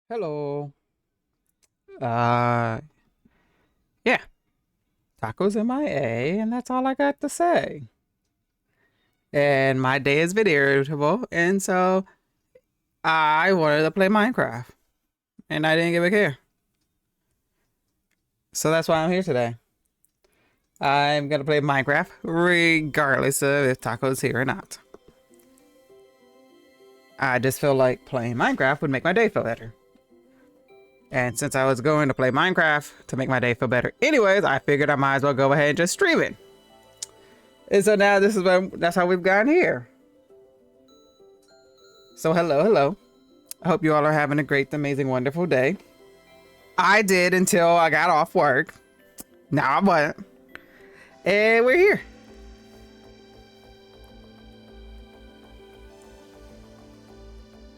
Hello. Uh, yeah, tacos MIA, and that's all I got to say. And my day has been irritable, and so I wanted to play Minecraft, and I didn't give a care. So that's why I'm here today. I'm gonna play Minecraft, regardless of if tacos here or not. I just feel like playing Minecraft would make my day feel better. And since I was going to play Minecraft to make my day feel better anyways, I figured I might as well go ahead and just stream it. And so now that's how we've gotten here. So hello. I hope you all are having a great, amazing, wonderful day. I did until I got off work. Now I wasn't. And we're here.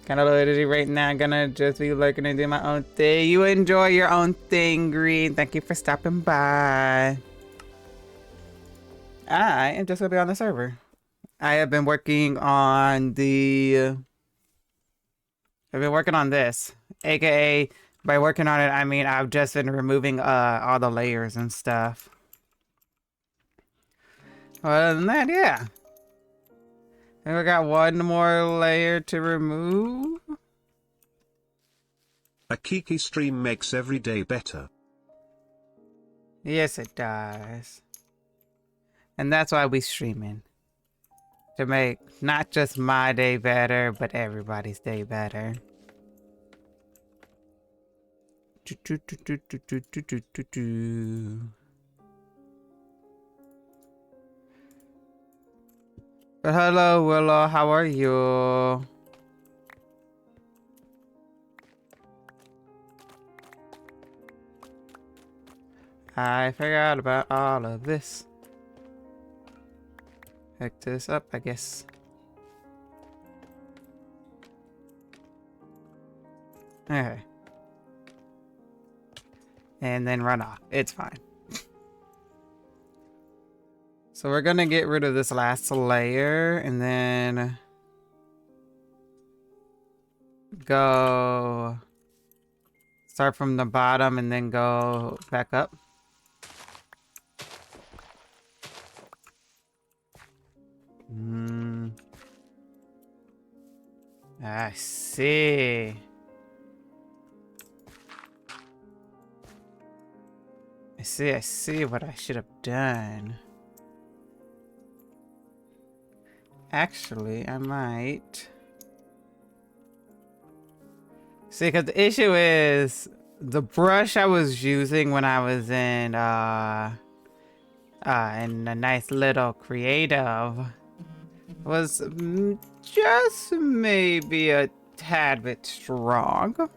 Kind of literally right now gonna just be looking and do my own thing. You enjoy your own thing, Green. Thank you for stopping by. I am just gonna be on the server. I have been working on I've been working on this, aka by working on it, I mean I've just been removing all the layers and stuff. Other than that, yeah. And we got one more layer to remove. A Kiki stream makes every day better. Yes, it does. And that's why we streaming. To make not just my day better, but everybody's day better. But hello, Willow. How are you? I forgot about all of this. Pick this up, I guess. Okay. And then run off. It's fine. So we're gonna get rid of this last layer and then go start from the bottom and then go back up. I see. I see what I should have done. Actually, I might. See, because the issue is the brush I was using when I was in a nice little creative was just maybe a tad bit strong.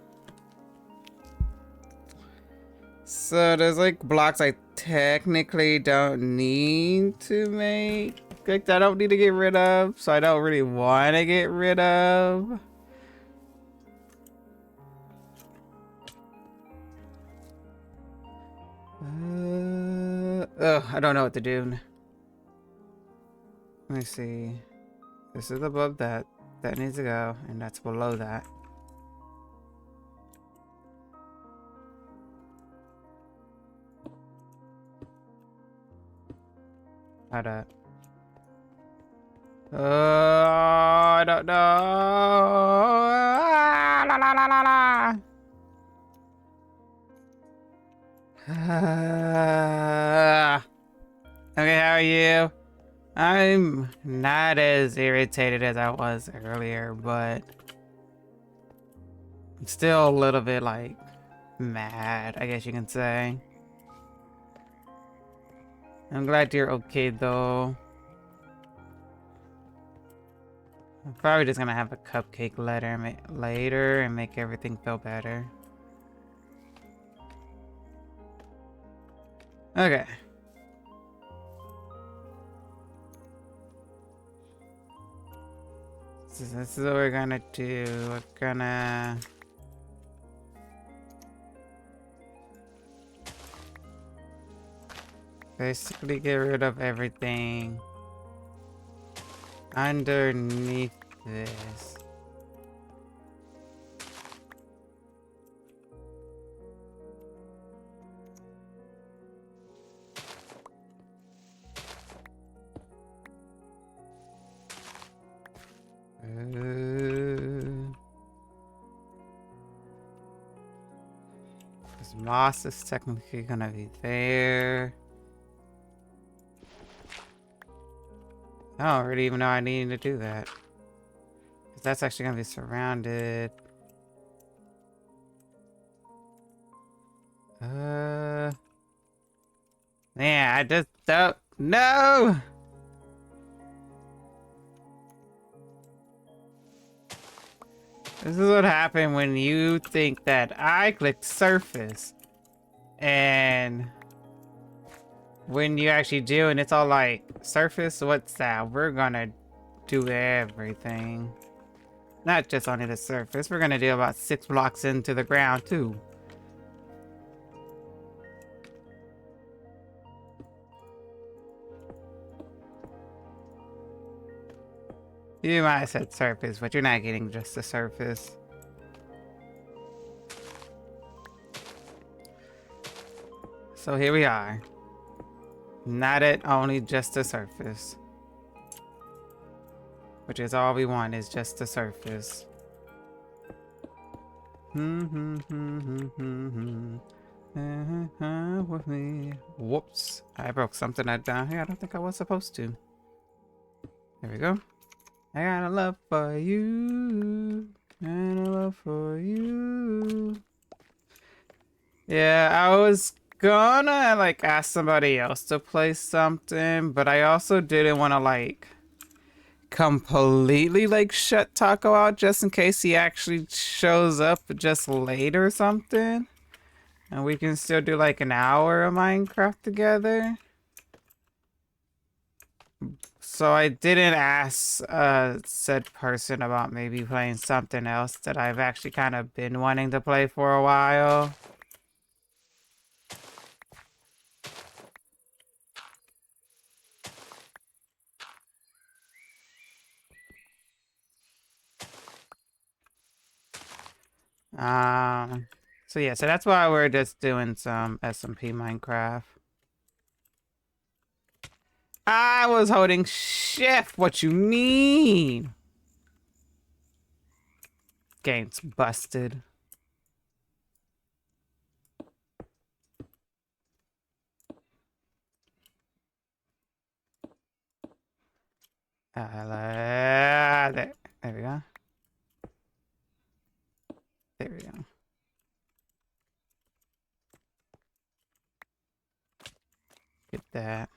So there's like blocks I technically don't need to make. Like, I don't need to get rid of, so I don't really want to get rid of. I don't know what to do. Let me see. This is above that. That needs to go, and that's below that. How to... I don't know. Ah, la la la la la. Okay, how are you? I'm not as irritated as I was earlier, but I'm still a little bit like mad, I guess you can say. I'm glad you're okay though. I'm probably just gonna have a cupcake later and make everything feel better. Okay. So this is what we're gonna do. We're gonna... basically get rid of everything underneath this. Because moss is technically gonna be there. I don't really even know I need to do that. Because that's actually gonna be surrounded. Man, I just don't know. This is what happened when you think that I clicked surface. And when you actually do, and it's all like, surface, what's that? We're gonna do everything. Not just only the surface. We're gonna do about 6 blocks into the ground too. You might have said surface, but you're not getting just the surface. So here we are. Not at only just the surface. Which is all we want, is just the surface. With me. Whoops. I broke something down here. I don't think I was supposed to. There we go. I got a love for you. And a love for you. Yeah, I was gonna like ask somebody else to play something, but I also didn't want to like completely like shut Taco out just in case he actually shows up just late or something. And we can still do like an hour of Minecraft together. So I didn't ask said person about maybe playing something else that I've actually kind of been wanting to play for a while. So yeah, so that's why we're just doing some SMP Minecraft. I was holding shift. What you mean? Game's busted. There we go. There we go. Get that.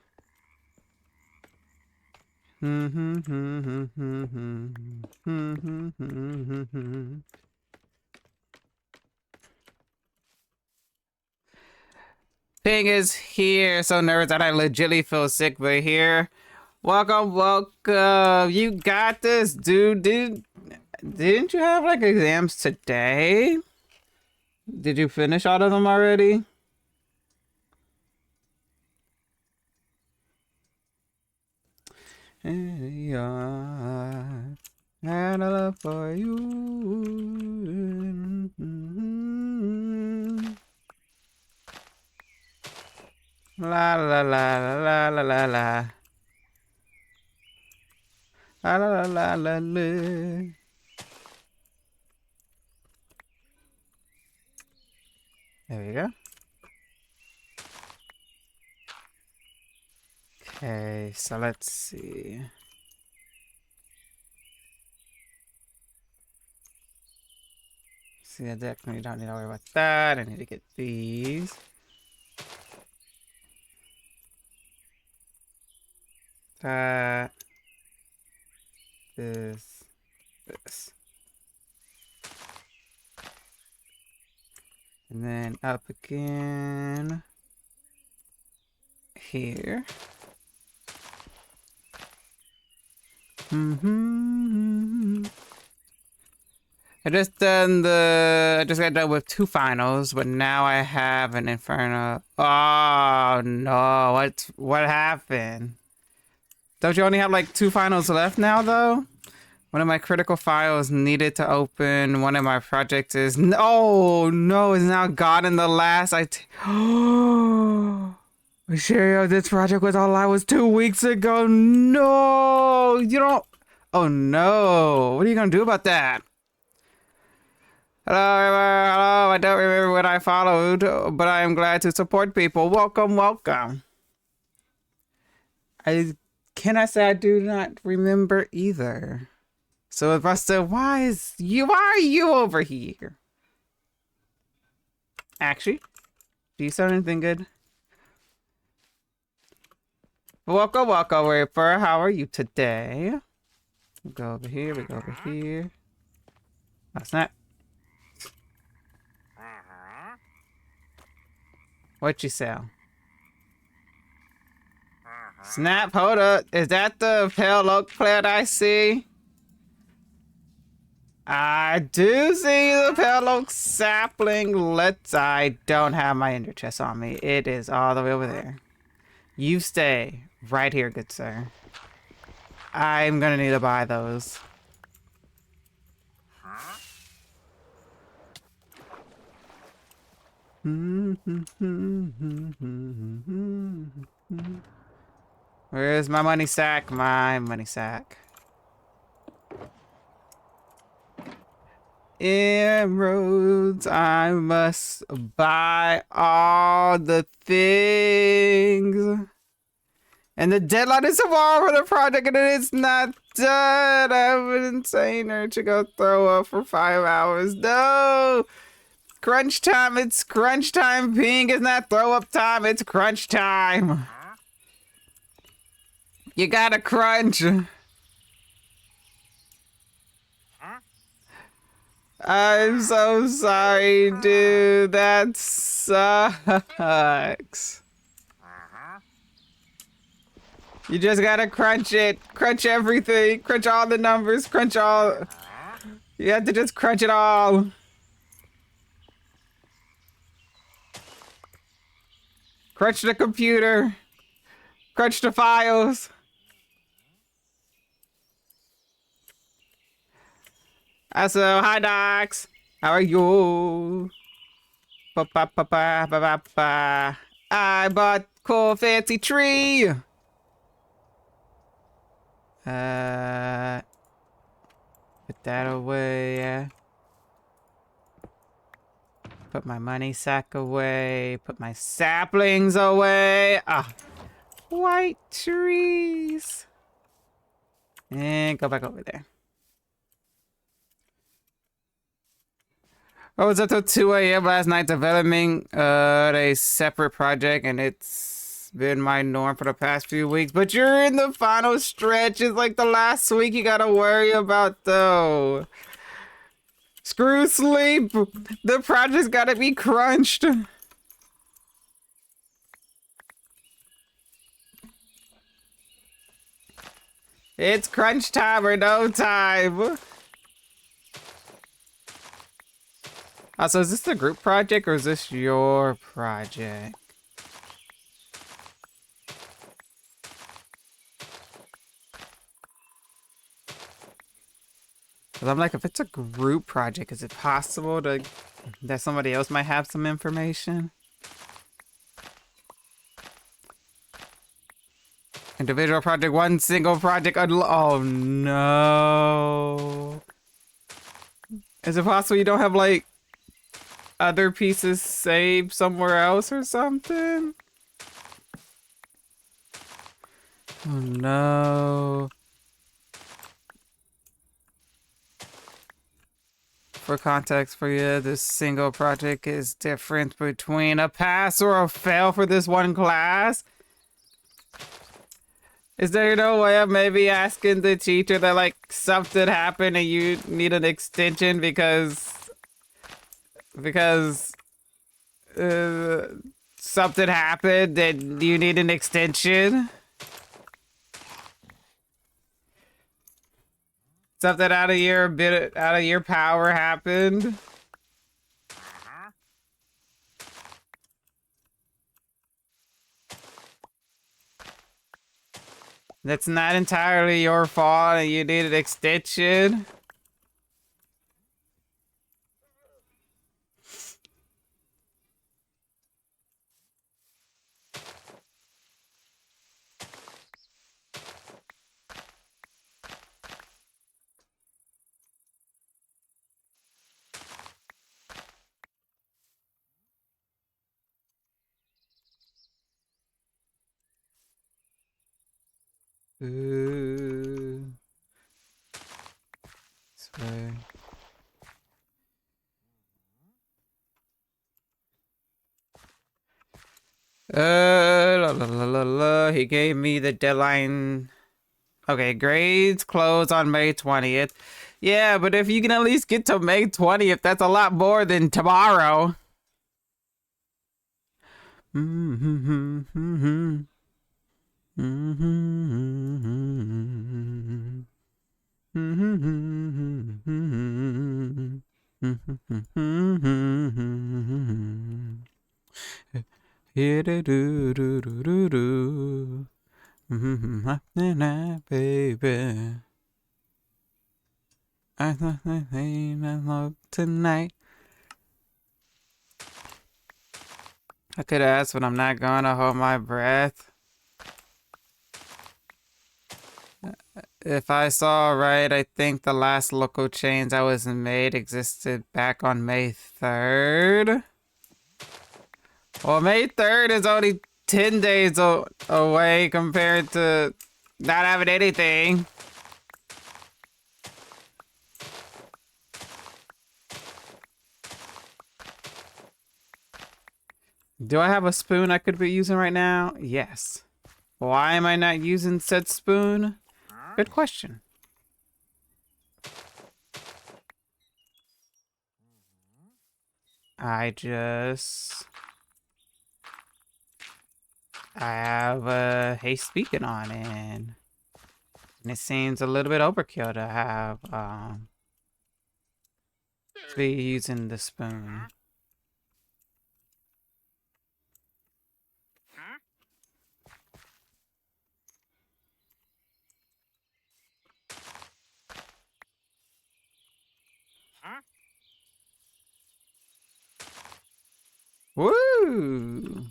Ping is here. So nervous that I legitly feel sick, but here. Welcome, welcome. You got this, dude. Didn't you have like exams today? Did you finish all of them already? Yeah, and a love for you. La la la la la la la. La la la la la. There we go. Okay, so let's see. See, I definitely don't need to worry about that. I need to get these. That. This. And then up again. Here. I just got done with 2 finals, but now I have an Inferno. Oh no, what happened? Don't you only have like 2 finals left now though? One of my critical files needed to open. One of my projects is no, is now gone in the last. Sherry, this project was all I was 2 weeks ago. No, you don't. Oh no, what are you gonna do about that? Hello, hello, I don't remember what I followed, but I am glad to support people. Welcome, welcome. Can I say I do not remember either? So Buster, why are you over here? Actually, do you sound anything good? Welcome, welcome, Ripper. How are you today? We go over here, we go over here. Oh, snap. What you sell? Snap, hold up. Is that the pale oak plant I see? I do see the pale oak sapling. I don't have my ender chest on me. It is all the way over there. You stay right here, good sir. I'm gonna need to buy those. Where's my money sack? My money sack. Emeralds, I must buy all the things. And the deadline is tomorrow for the project and it is not done. I have an insane urge to go throw up for 5 hours. No! Crunch time, it's crunch time. Ping is not throw up time, it's crunch time. You gotta crunch. I'm so sorry, dude. That sucks. You just gotta crunch it. Crunch everything. Crunch all the numbers. Crunch all. You have to just crunch it all. Crunch the computer. Crunch the files. So, hi, Docs. How are you? Ba ba ba ba ba ba ba. I bought cool fancy tree. Put that away. Put my money sack away. Put my saplings away. Ah, white trees. And go back over there. I was up till 2 a.m. last night developing a separate project, and it's been my norm for the past few weeks. But you're in the final stretch. It's like the last week you gotta worry about, though. Screw sleep. The project's gotta be crunched. It's crunch time or no time. So is this the group project or is this your project? Cause I'm like, if it's a group project, is it possible that somebody else might have some information? Individual project, one single project. Oh no. Is it possible you don't have like other pieces saved somewhere else or something? Oh no. For context for you, this single project is different between a pass or a fail for this one class. Is there no way of maybe asking the teacher that like something happened and you need an extension because something happened and you need an extension? Something out of your power happened? That's not entirely your fault and you need an extension? Ooh. This way. He gave me the deadline. Okay, grades close on May 20th. Yeah, but if you can at least get to May 20th, that's a lot more than tomorrow. Baby. I thought I love tonight. I could ask, but I'm not gonna hold my breath. If I saw right, I think the last local change that was made existed back on May 3rd. Well, May 3rd is only 10 days away compared to not having anything. Do I have a spoon I could be using right now? Yes. Why am I not using said spoon? Good question. I have a haste beacon on and it seems a little bit overkill to have to be using the spoon. Woo!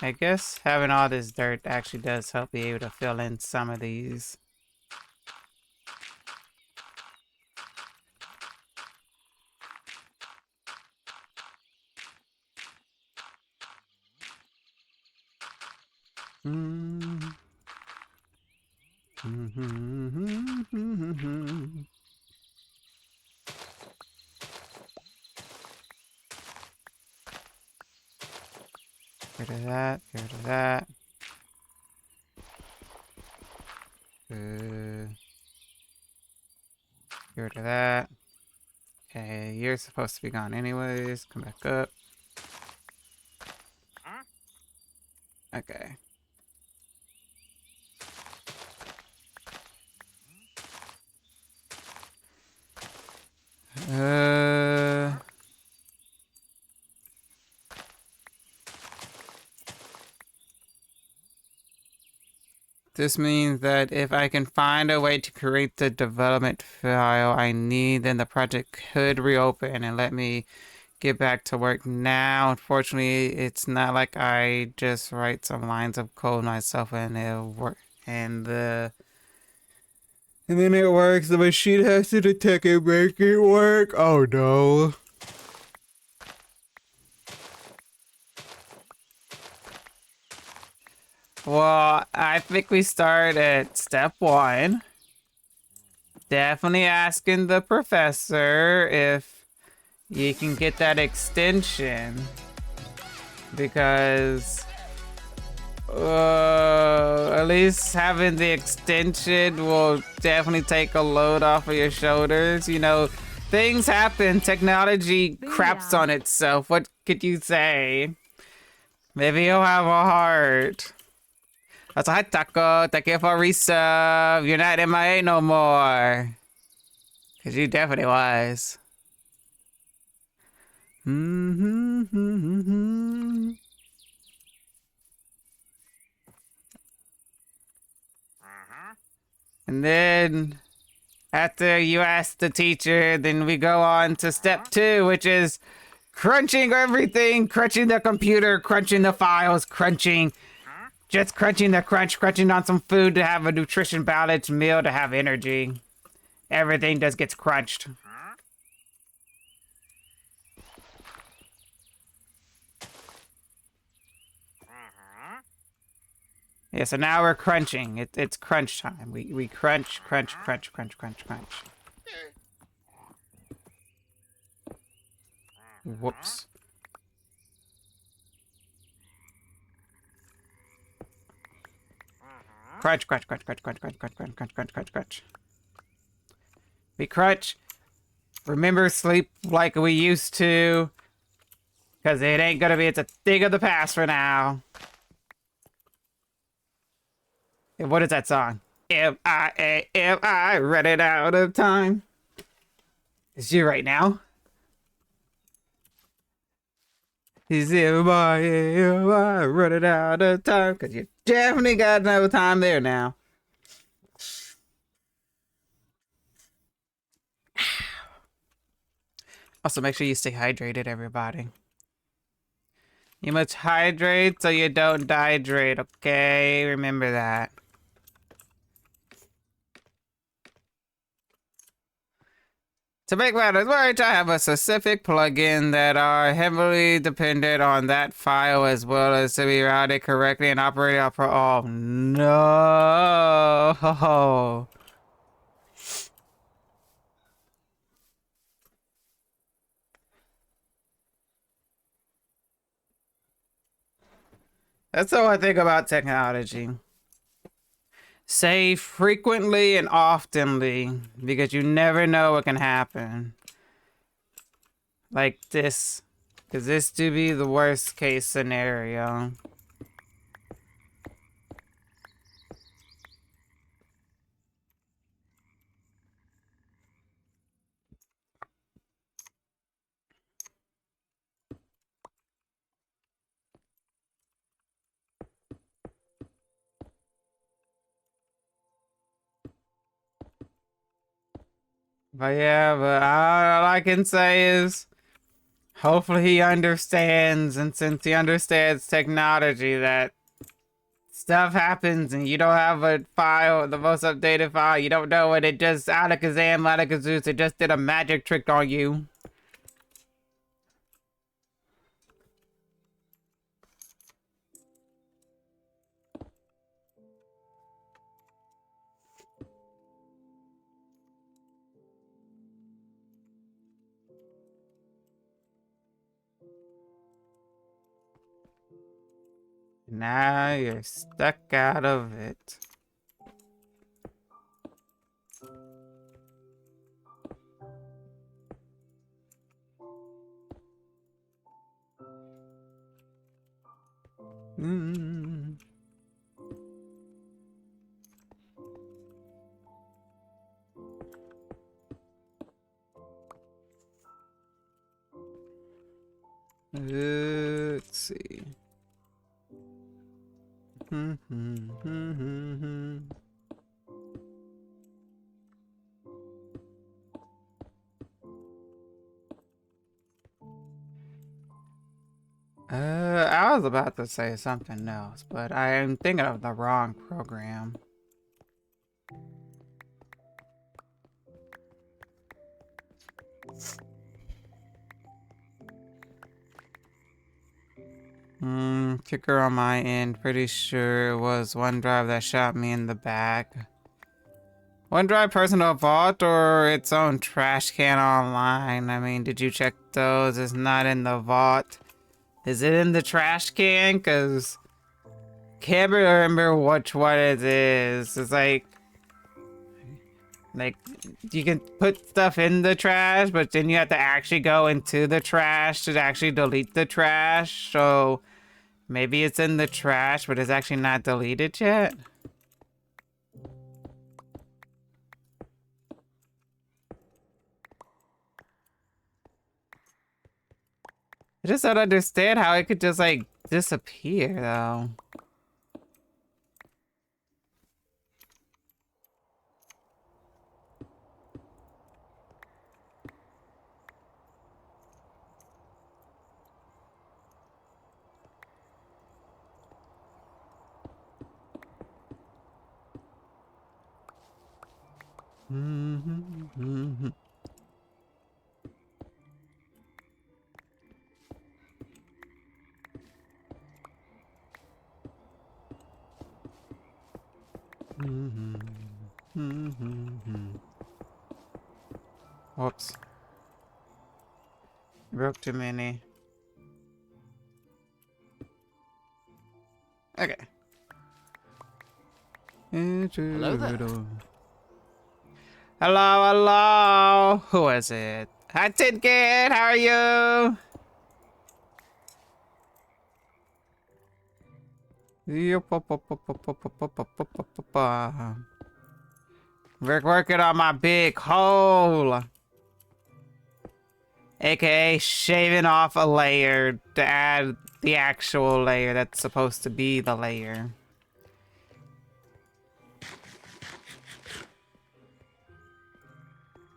I guess having all this dirt actually does help be able to fill in some of these. Mm. Get rid of that, get rid of that. Get rid of that. Okay, you're supposed to be gone anyways. Come back up. Okay. This means that if I can find a way to create the development file I need, then the project could reopen and let me get back to work. Now, unfortunately, it's not like I just write some lines of code myself and it'll work. And then it works. The machine has to detect and make it work. Oh no. Well, I think we start at step 1. Definitely asking the professor if you can get that extension. Because at least having the extension will definitely take a load off of your shoulders. You know, things happen. Technology craps on itself. What could you say? Maybe he'll have a heart. That's hi, Taco. Thank you for resub. You're not MIA no more. Cause you definitely was. And then after you ask the teacher, then we go on to step 2, which is crunching everything, crunching the computer, crunching the files, just crunching the crunching on some food to have a nutrition balanced meal to have energy. Everything just gets crunched. Yeah, so now we're crunching. It's crunch time. We crunch, crunch, crunch, crunch, crunch, crunch. Whoops. Crunch, crunch, crunch, crunch, crunch, crunch, crunch, crunch, crunch, crunch, crunch, crunch. We crunch. Remember, sleep like we used to. Because it ain't gonna be, it's a thing of the past for now. And what is that song? If I run it out of time. It's you right now. He's if I run it out of time. Because you definitely got no time there now. Also, make sure you stay hydrated, everybody. You must hydrate so you don't dehydrate, okay? Remember that. To make matters worse, I have a specific plugin that are heavily dependent on that file as well as to be routed correctly and operated off. Oh no! That's the one thing about technology. Say frequently and oftenly because you never know what can happen. Like this. Because this do be the worst case scenario. But yeah, but all I can say is hopefully he understands, and since he understands technology, that stuff happens and you don't have a file, the most updated file, you don't know what it just alakazam, alakazoos, it just did a magic trick on you. Now you're stuck out of it. Mm. Let's see. I was about to say something else, but I am thinking of the wrong program. Kicker on my end. Pretty sure it was OneDrive that shot me in the back. OneDrive personal vault or its own trash can online? I mean, did you check those? It's not in the vault. Is it in the trash can? Cause can't remember which one it is. It's like you can put stuff in the trash, but then you have to actually go into the trash to actually delete the trash. So maybe it's in the trash, but it's actually not deleted yet. I just don't understand how it could just like disappear though. Whoops. Broke too many. Okay. Hello there. Hello, hello. Who is it? Hi, Tidkid. How are you? We're working on my big hole. AKA shaving off a layer to add the actual layer that's supposed to be the layer.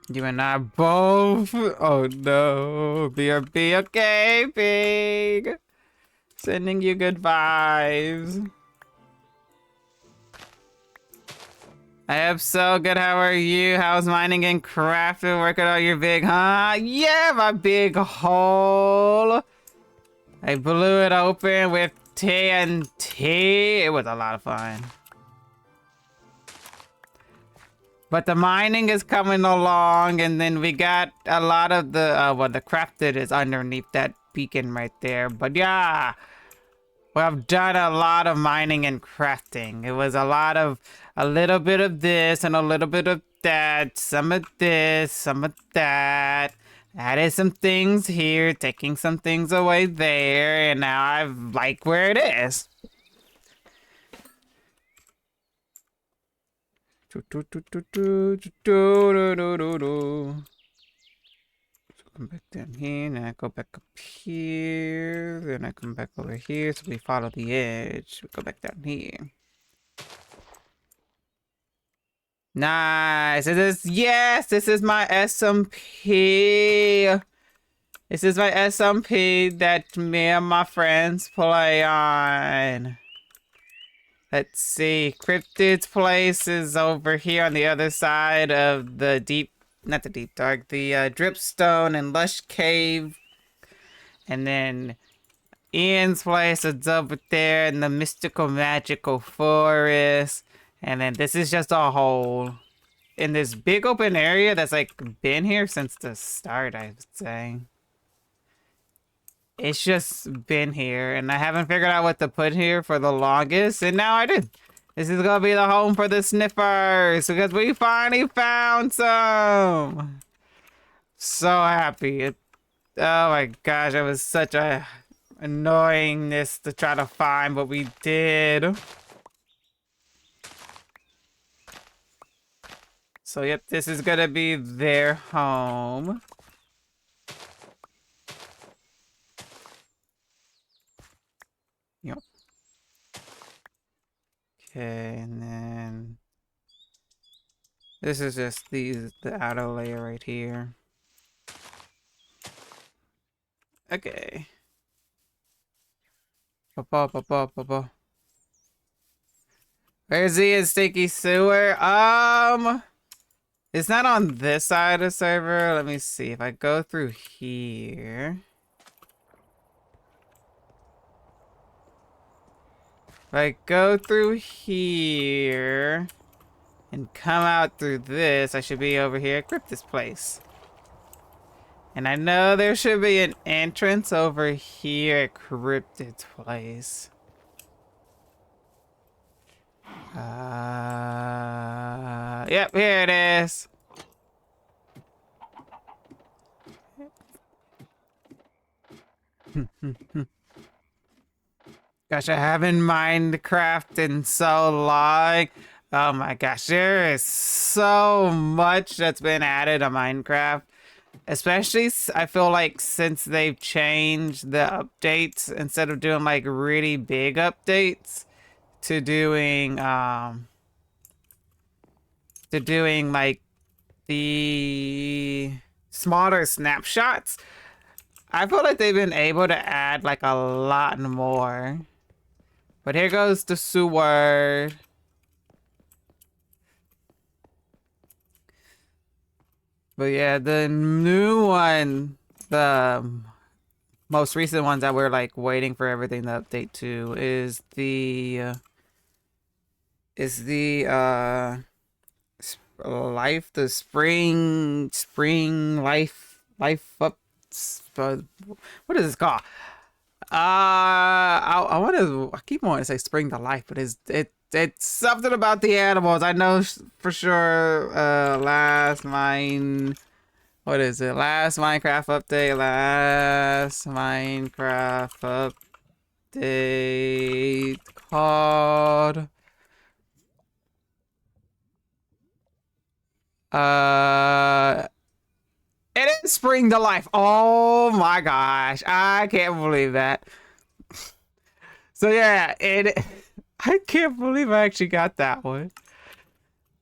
You and I both. Oh no. Be okay, pig. Sending you good vibes. I am so good. How are you? How's mining and crafting? Working on your big, huh? Yeah, my big hole. I blew it open with TNT. It was a lot of fun. But the mining is coming along, and then we got a lot of the, well, the crafted is underneath that beacon right there. But yeah, we've done a lot of mining and crafting. It was a little bit of this and a little bit of that, some of this, some of that. Added some things here, taking some things away there, and now I like where it is. So come back down here, and I go back up here, then I come back over here, so we follow the edge. We go back down here. Nice. Yes, this is my SMP. This is my SMP that me and my friends play on. Let's see. Cryptid's place is over here on the other side of the not the deep dark, the dripstone and lush cave. And then Ian's place is over there in the mystical magical forest. And then this is just a hole in this big open area that's like been here since the start, I would say. It's just been here, and I haven't figured out what to put here for the longest, and now I did. This is gonna be the home for the sniffers, because we finally found some! So happy. Oh my gosh, it was such a annoyingness to try to find what we did. So yep, this is gonna be their home. Yep. Okay, and then this is just the outer layer right here. Okay. Where's he in Stinky Sewer? It's not on this side of the server. Let me see. If I go through here. If I go through here and come out through this, I should be over here at Cryptid's place. And I know there should be an entrance over here at Cryptid's place. Yep, here it is. Gosh, I haven't Minecraft in so long. Oh my gosh, there is so much that's been added to Minecraft. Especially, I feel like since they've changed the updates, instead of doing like really big updates, to doing like the smaller snapshots. I feel like they've been able to add like a lot more. But here goes the sewer. But yeah, the new one, the most recent ones that we're like waiting for everything to update to life, the spring life up. What is this called? I want to. I keep wanting to say spring to life, but it's something about the animals. I know for sure. Last mine. What is it? Last Minecraft update. Last Minecraft update called. Uh, it is spring to life. Oh my gosh, I can't believe that. So yeah, it. I can't believe I actually got that one.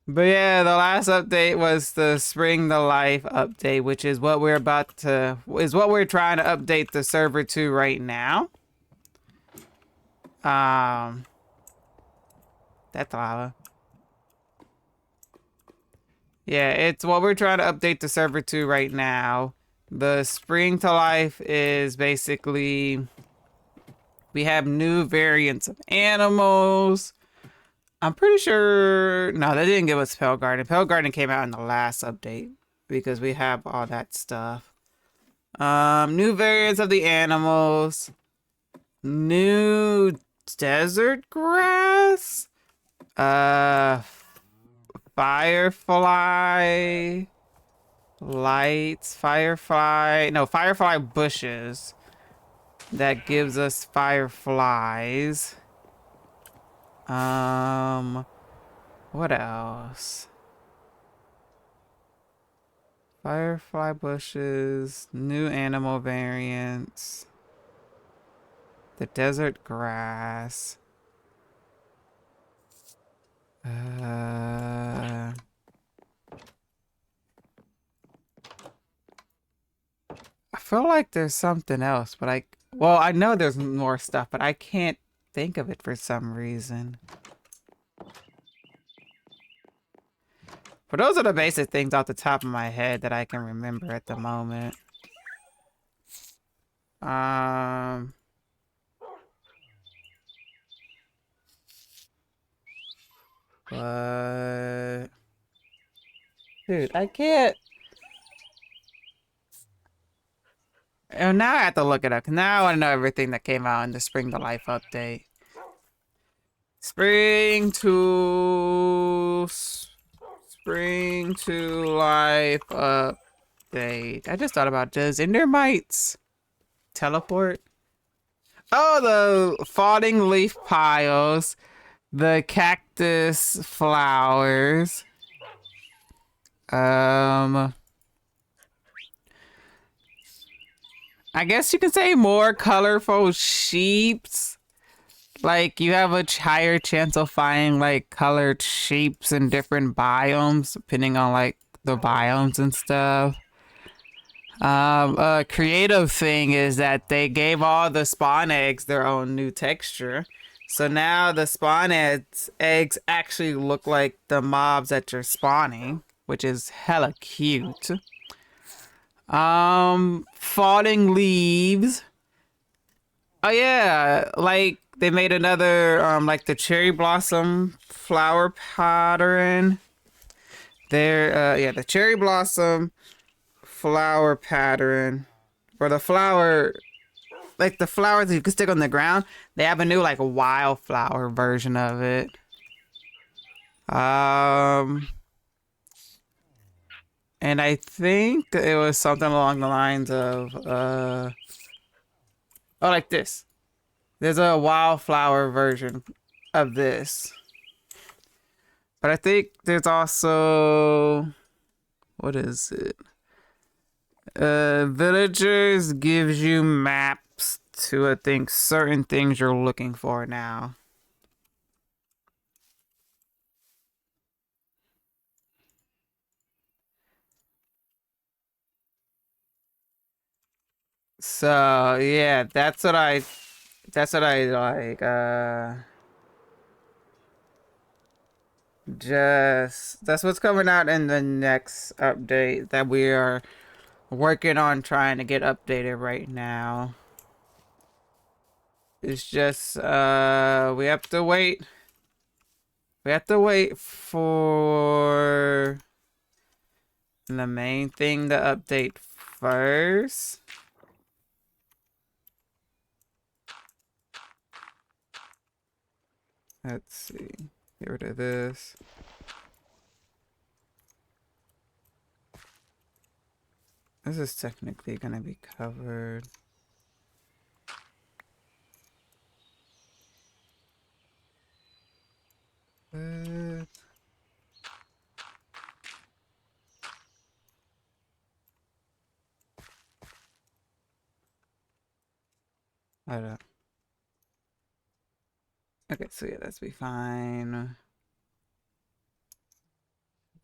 But yeah, the last update was the Spring to Life update, which is what we're trying to update the server to right now. That's lava. Yeah, it's what we're trying to update the server to right now. The Spring to Life is basically we have new variants of animals. I'm pretty sure. No, they didn't give us Pale Garden. Pale Garden came out in the last update because we have all that stuff. New variants of the animals. New desert grass. Firefly lights. Firefly bushes. That gives us fireflies. What else? Firefly bushes, new animal variants, the desert grass. I feel like there's something else, but I know there's more stuff, but I can't think of it for some reason. But those are the basic things off the top of my head that I can remember at the moment. But dude, I can't. And now I have to look it up. Now I want to know everything that came out in the Spring to Life update. Spring to Life update. I just thought about, does Endermites teleport? Oh, the falling leaf piles, the cactus flowers. I guess you can say more colorful sheeps. Like, you have a higher chance of finding, like, colored sheeps in different biomes, depending on, like, the biomes and stuff. A creative thing is that they gave all the spawn eggs their own new texture. So now the spawn eggs actually look like the mobs that you're spawning, which is hella cute. Falling leaves. Oh yeah, like they made another like the cherry blossom flower pattern. Yeah, the cherry blossom flower pattern for the flower, like the flowers that you can stick on the ground. They have a new like wildflower version of it. And I think it was something along the lines of oh, like this. There's a wildflower version of this. But I think there's also, what is it? Villagers gives you maps to, I think, certain things you're looking for now. So yeah, that's what I like. Just that's what's coming out in the next update that we are working on trying to get updated right now. It's just we have to wait We have to wait for the main thing to update first. Let's see. Get rid of this. This is technically gonna be covered. But I don't. Okay, so yeah, that's be fine.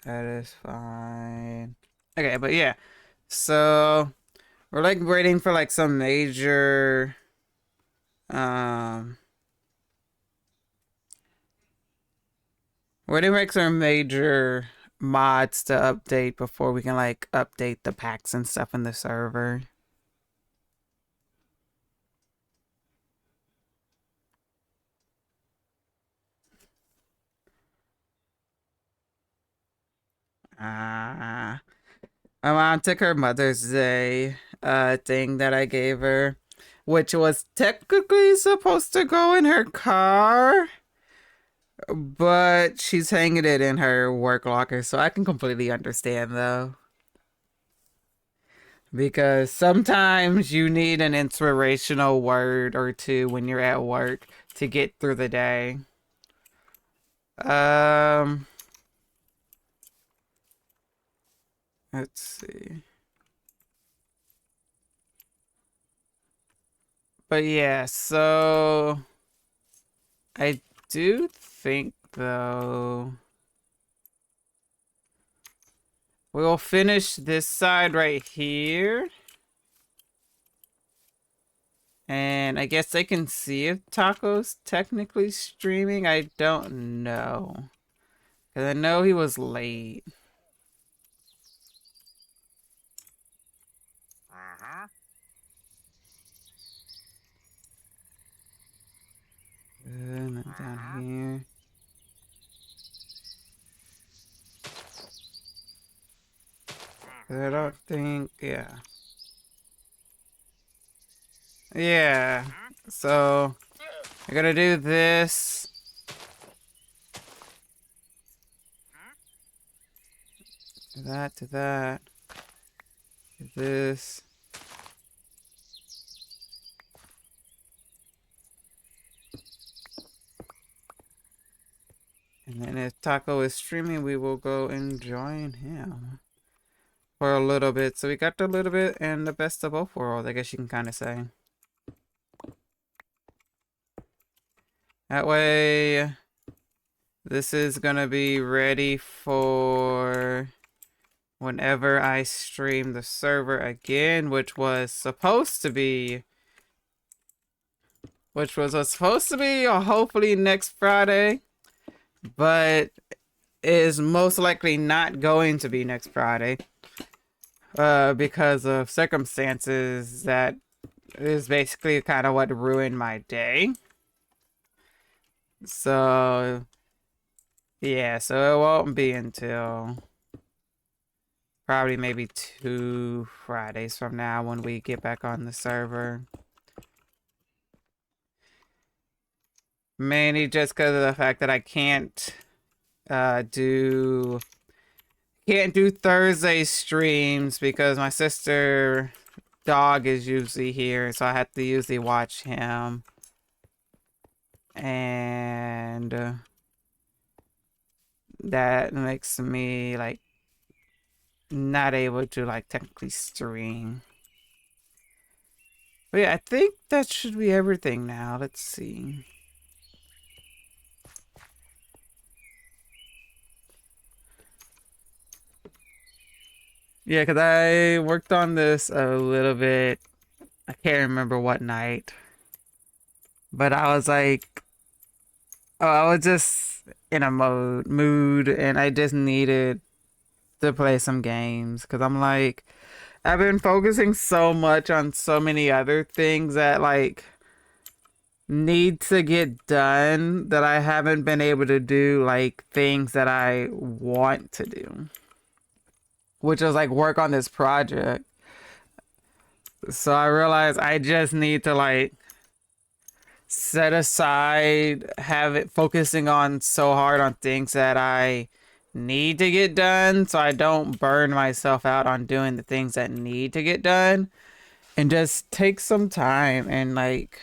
That is fine. Okay, but yeah. So we're like waiting for like some major waiting for some major mods to update before we can like update the packs and stuff in the server. My mom took her Mother's Day thing that I gave her, which was technically supposed to go in her car, but she's hanging it in her work locker, so I can completely understand though. Because sometimes you need an inspirational word or two when you're at work to get through the day. Let's see. But yeah, so I do think though we'll finish this side right here. And I guess I can see if Taco's technically streaming. I don't know. Because I know he was late. And then down here. I don't think, yeah. Yeah. So, I gotta do this. Do that, do that. Do this. And then if Taco is streaming, we will go and join him for a little bit. So we got the little bit and the best of both worlds, I guess you can kind of say. That way, this is gonna be ready for whenever I stream the server again, which was supposed to be hopefully next Friday, but is most likely not going to be next Friday because of circumstances that is basically kind of what ruined my day. So yeah, so it won't be until probably maybe 2 Fridays from now when we get back on the server. Mainly just because of the fact that I can't do Thursday streams because my sister dog is usually here, so I have to usually watch him. And that makes me like not able to like technically stream. But yeah, I think that should be everything now. Let's see. Yeah, because I worked on this a little bit. I can't remember what night. But I was like, oh, I was just in a mood and I just needed to play some games. Because I'm like, I've been focusing so much on so many other things that like need to get done that I haven't been able to do, like things that I want to do, which is like work on this project. So I realized I just need to like set aside, have it focusing on so hard on things that I need to get done so I don't burn myself out on doing the things that need to get done, and just take some time and like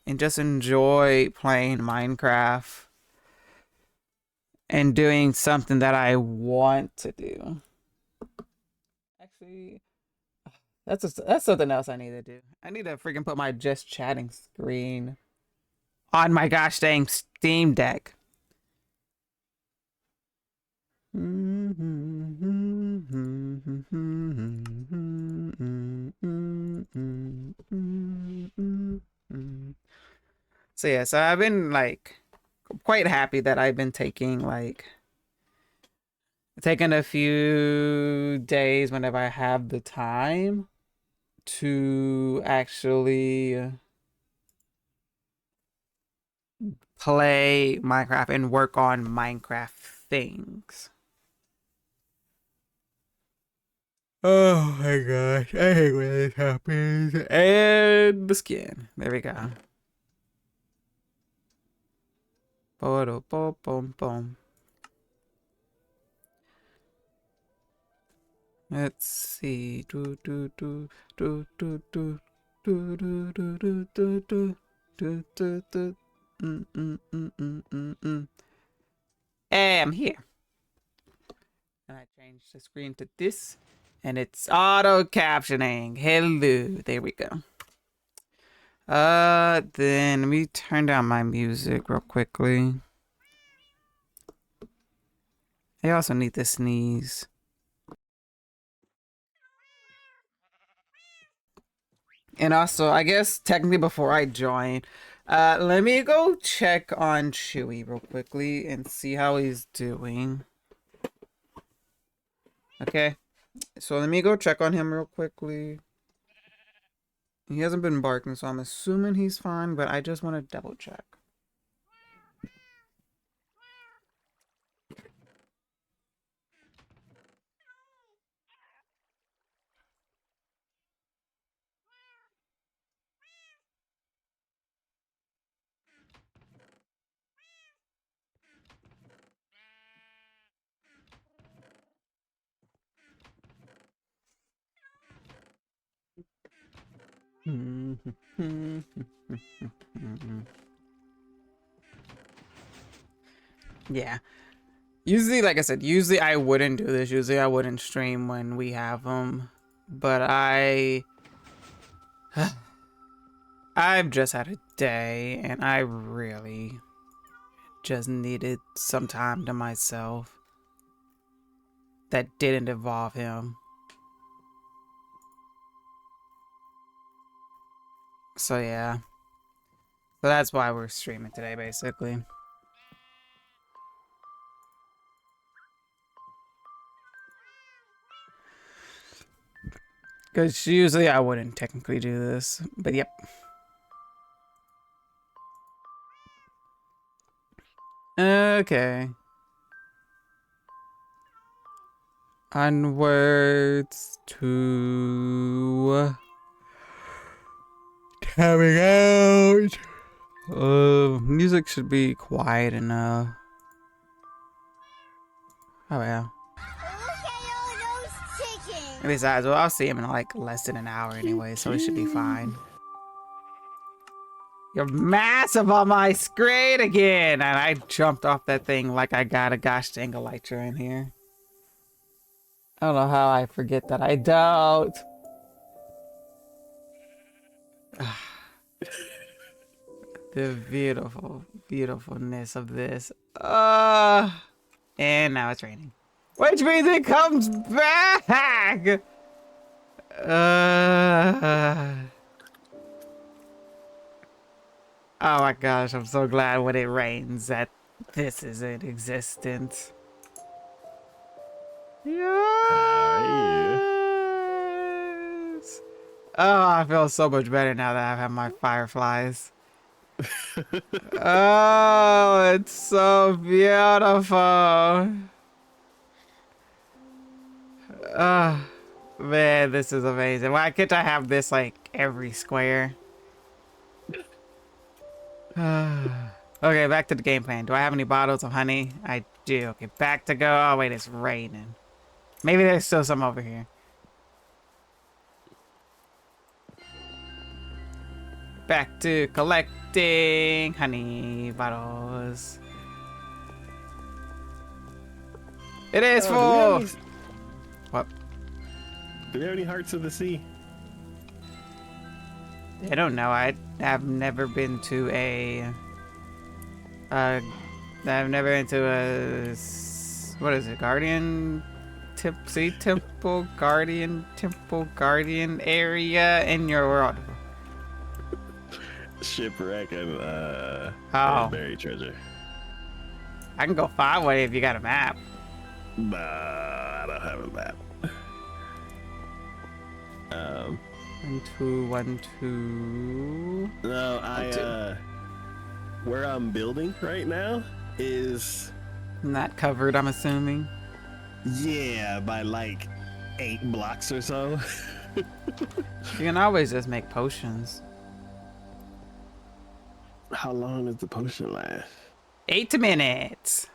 and just enjoy playing Minecraft and doing something that I want to do. Actually, that's something else I need to do. I need to freaking put my just chatting screen on my gosh dang Steam Deck. So yeah, so I've been like quite happy that I've been taking a few days whenever I have the time to actually play Minecraft and work on Minecraft things. Oh my gosh, I hate when this happens. And the skin. There we go. Boom. Let's see. Hey, I'm here. And I changed the screen to this, and it's auto captioning. Hello, there we go. Then let me turn down my music real quickly. I also need to sneeze. And also, I guess technically before I join, let me go check on Chewy real quickly and see how he's doing. Okay, so let me go check on him real quickly. He hasn't been barking, so I'm assuming he's fine, but I just want to double check. Yeah. Usually, like I said, usually I wouldn't do this. Usually I wouldn't stream when we have them. But I've just had a day and I really just needed some time to myself that didn't involve him. So yeah. So that's why we're streaming today, basically. Because usually I wouldn't technically do this, but yep. Okay. Onwards to coming out. Music should be quiet enough. Oh yeah. Besides, well, I'll see him in like less than an hour anyway, so it should be fine. You're massive on my screen again, and I jumped off that thing like I got a gosh dang elytra in here. I don't know how I forget that I don't. The beautifulness of this. And now it's raining. Which means it comes back! Oh my gosh, I'm so glad when it rains that this is in existence. Yes! Oh, I feel so much better now that I have my fireflies. Oh, it's so beautiful. Oh, man, this is amazing. Why can't I have this like every square? Okay, back to the game plan. Do I have any bottles of honey? I do. Okay, back to go. Oh, wait, it's raining. Maybe there's still some over here. Back to collecting honey bottles. It is Do we have full. any, What? do we have any hearts of the sea? I don't know. I've never been to a. I've never been to a. What is it? Guardian. Sea temple, guardian area in your world. Shipwreck and Oh. buried treasure. I can go find one if you got a map. Nah, I don't have a map. 1, 2, 1, 2. No, two. where I'm building right now is, Not covered, I'm assuming. yeah, by like 8 blocks or so. You can always just make potions. How long does the potion last? 8 minutes.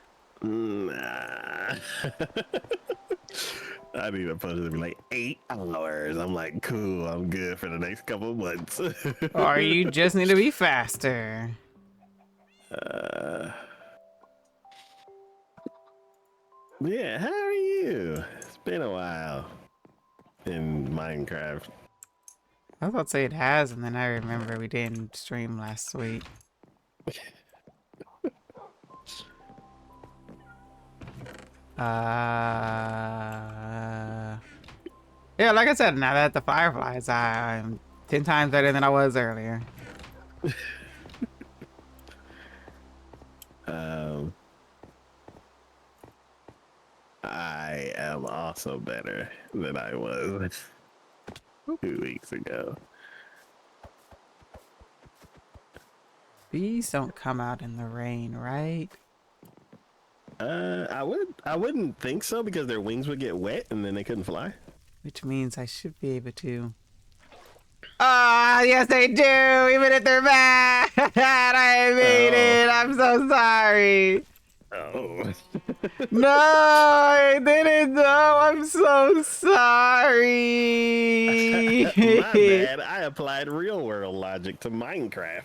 Nah. I need a potion to be like 8 hours. I'm like, cool, I'm good for the next couple of months. Or you just need to be faster. Yeah, how are you? It's been a while in Minecraft. I was about to say it has, and then I remember we didn't stream last week. Yeah, like I said, now that the fireflies, I'm 10 times better than I was earlier. I am also better than I was 2 weeks ago. Bees don't come out in the rain, right? I wouldn't think so because their wings would get wet and then they couldn't fly. Which means I should be able to. Ah, yes they do, even if they're bad. I made it. I'm so sorry. Oh. No, I didn't know. I'm so sorry. My bad. I applied real world logic to Minecraft.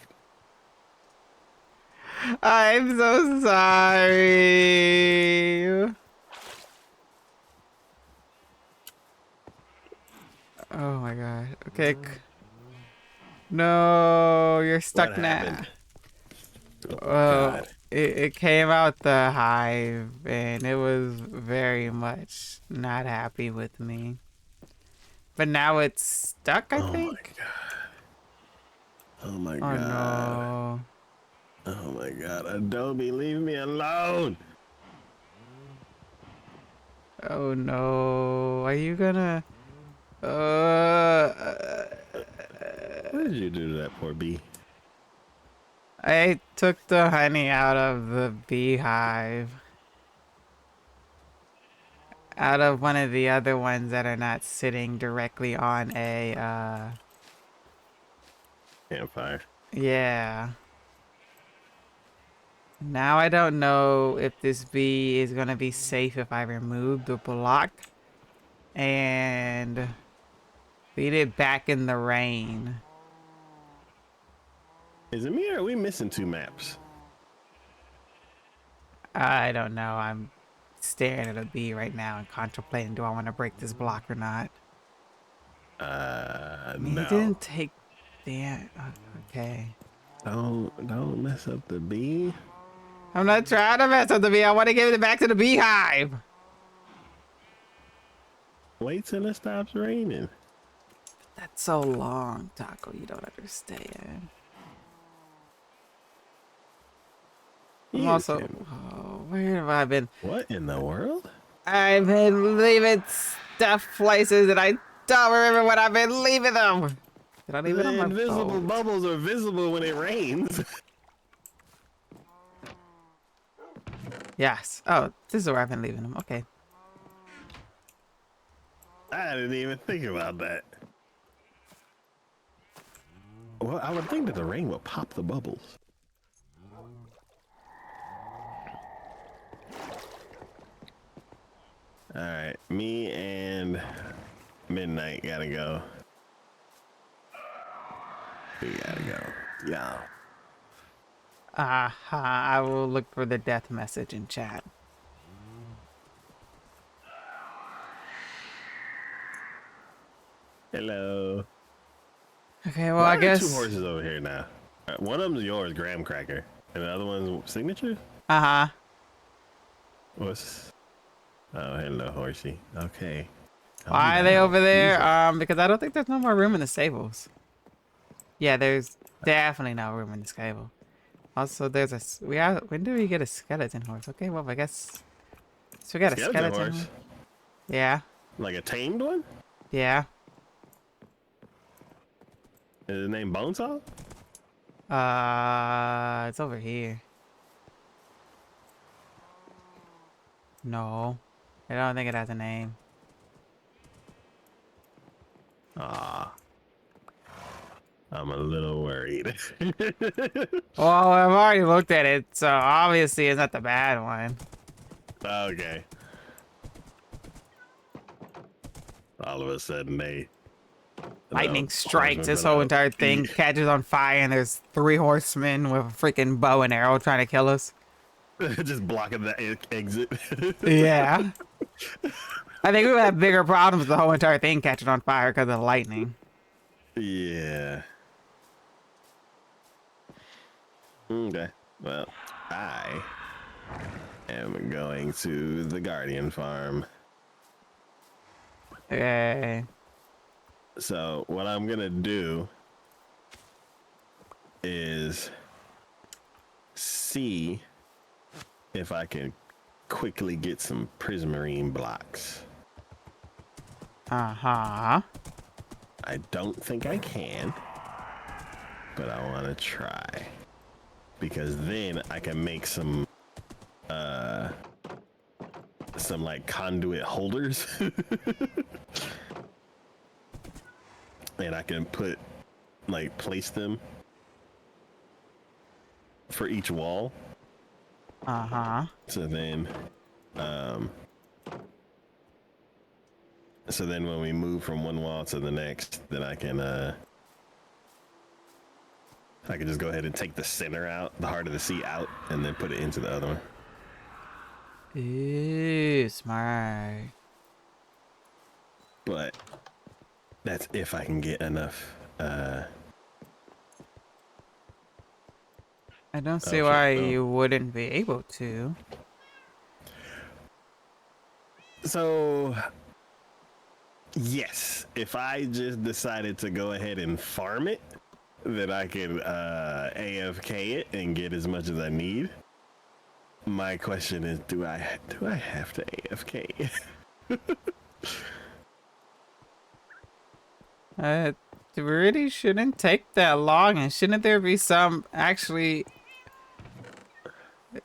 I'm so sorry. Oh my god. Okay. No, you're stuck What now. happened? Oh, Oh, God. it came out the hive and it was very much not happy with me. But now it's stuck, I think. Oh my Oh God. no. Oh my God. Adobe, leave me alone. Oh no. Are you gonna What did you do to that poor bee? I took the honey out of the beehive. Out of one of the other ones that are not sitting directly on a, Campfire. yeah. Now I don't know if this bee is gonna be safe if I remove the block and feed it back in the rain. Is it me or are we missing 2 maps? I don't know. I'm staring at a bee right now and contemplating, do I want to break this block or not? I mean, No. it didn't take damn. Okay. Don't mess up the bee. I'm not trying to mess with the bee. I want to give it back to the beehive. Wait till it stops raining. That's so long, Taco. You don't understand. I'm also. Oh, where have I been? What in the world? I've been leaving stuff places that I don't remember when I've been leaving them. Did I leave it The on my invisible boat? bubbles are visible when it rains. Yes. Oh, this is where I've been leaving them. Okay. I didn't even think about that. Well, I would think that the rain would pop the bubbles. All right, me and Midnight gotta go. We gotta go. Yeah. I will look for the death message in chat. Hello. Okay, well, Why I are there two guess. horses over here now? One of them's yours, Graham Cracker, and the other one's Signature. Uh-huh. What's? Oh, hello, horsey. Okay. Calm Why are they down. over there? Easy. Because I don't think there's no more room in the stables. Yeah, there's definitely no room in the stable. Also, there's a when do we get a skeleton horse? Okay, well, I guess so. We got a Skeleton skeleton horse? horse. Yeah, Like a tamed one? yeah. Is his name Bonesaw? It's over here. No, I don't think it has a name. Ah, I'm a little worried. Well, I've already looked at it, so obviously it's not the bad one. Okay. All of a sudden, Lightning the strikes. horsemen This whole put out- entire thing catches on fire, and there's 3 horsemen with a freaking bow and arrow trying to kill us. just blocking the exit. Yeah. I think we would have bigger problems with the whole entire thing catching on fire because of the lightning. Yeah. Okay. Well, I am going to the Guardian farm. Okay. So what I'm gonna do is see if I can quickly get some prismarine blocks. Uh-huh. I don't think I can, but I want to try because then I can make some like conduit holders and I can place them for each wall. Uh-huh. So then when we move from one wall to the next, then I can just go ahead and take the center out, the heart of the sea out, and then put it into the other one. Ooh, smart. But that's if I can get enough. I don't see shit, why no. you wouldn't be able to. So, yes, if I just decided to go ahead and farm it, then I can AFK it and get as much as I need. My question is, do I have to AFK? It really shouldn't take that long, and shouldn't there be some actually...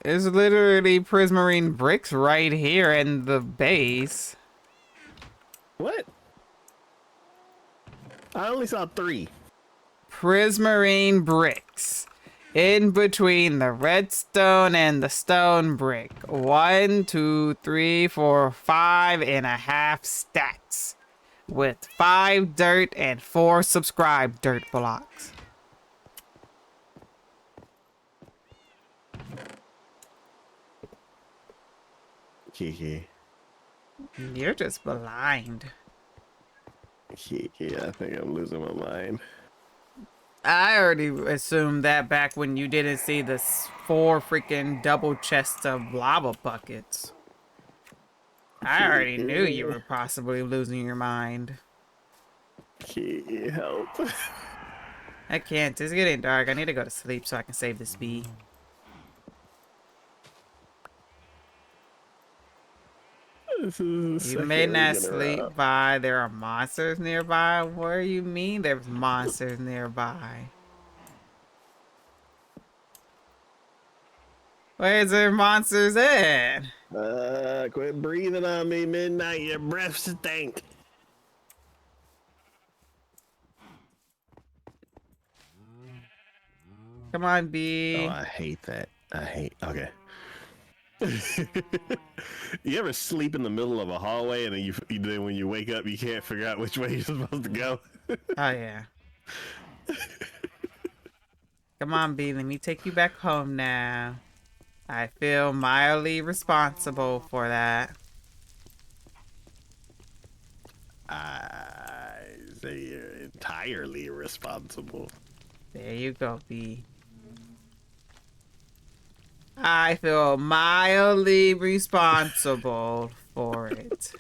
There's literally prismarine bricks right here in the base. What? I only saw 3. Prismarine bricks. In between the redstone and the stone brick. 1, 2, 3, 4, 5.5 stacks. With 5 dirt and 4 subscribed dirt blocks. Kiki. You're just blind. Kiki, I think I'm losing my mind. I already assumed that back when you didn't see the 4 freaking double chests of lava buckets. I already knew you were possibly losing your mind. Kiki, help. I can't. It's getting dark. I need to go to sleep so I can save this bee. This is the You second may week not in a sleep row. by. There are monsters nearby. What do you mean there's monsters nearby? Where's the monsters at? Quit breathing on me, Midnight. Your breath stink. Come on, Oh, B. I hate that. Okay. You ever sleep in the middle of a hallway and then when you wake up, you can't figure out which way you're supposed to go? Oh, yeah. Come on, B. Let me take you back home now. I feel mildly responsible for that. I say you're entirely responsible. There you go, B. I feel mildly responsible for it.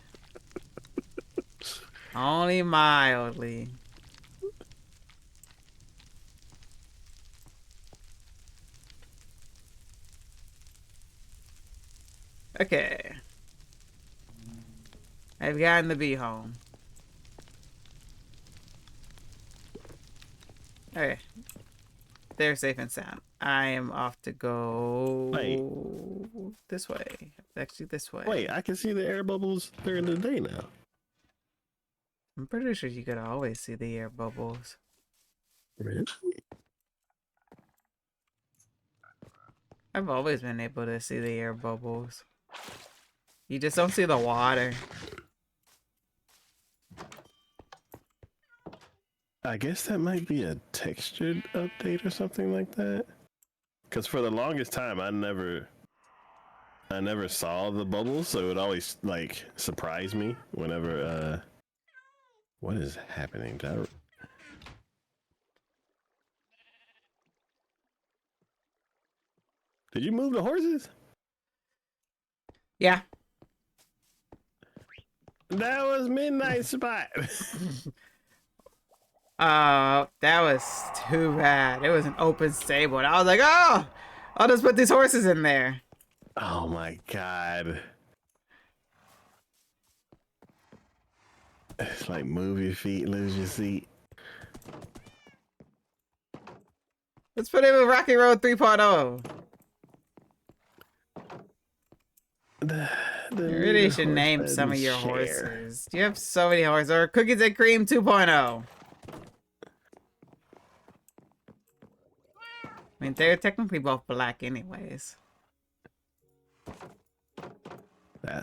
Only mildly. Okay. I've gotten the bee home. Okay. They're safe and sound. I am off to go Wait. this way. Actually, this way. Wait, I can see the air bubbles during the day now. I'm pretty sure you could always see the air bubbles. Really? I've always been able to see the air bubbles. You just don't see the water. I guess that might be a textured update or something like that. Because for the longest time, I never saw the bubbles, so it would always like surprise me whenever. What is happening? Did you move the horses? Yeah. That was midnight spot. That was too bad. It was an open stable, and I was like, oh, I'll just put these horses in there. Oh my god. It's like move your feet, lose your seat. Let's put it with Rocky Road 3.0. The You really should horse name doesn't some of your share. horses. You have so many horses. Or Cookies and Cream 2.0. I mean, they're technically both black anyways. I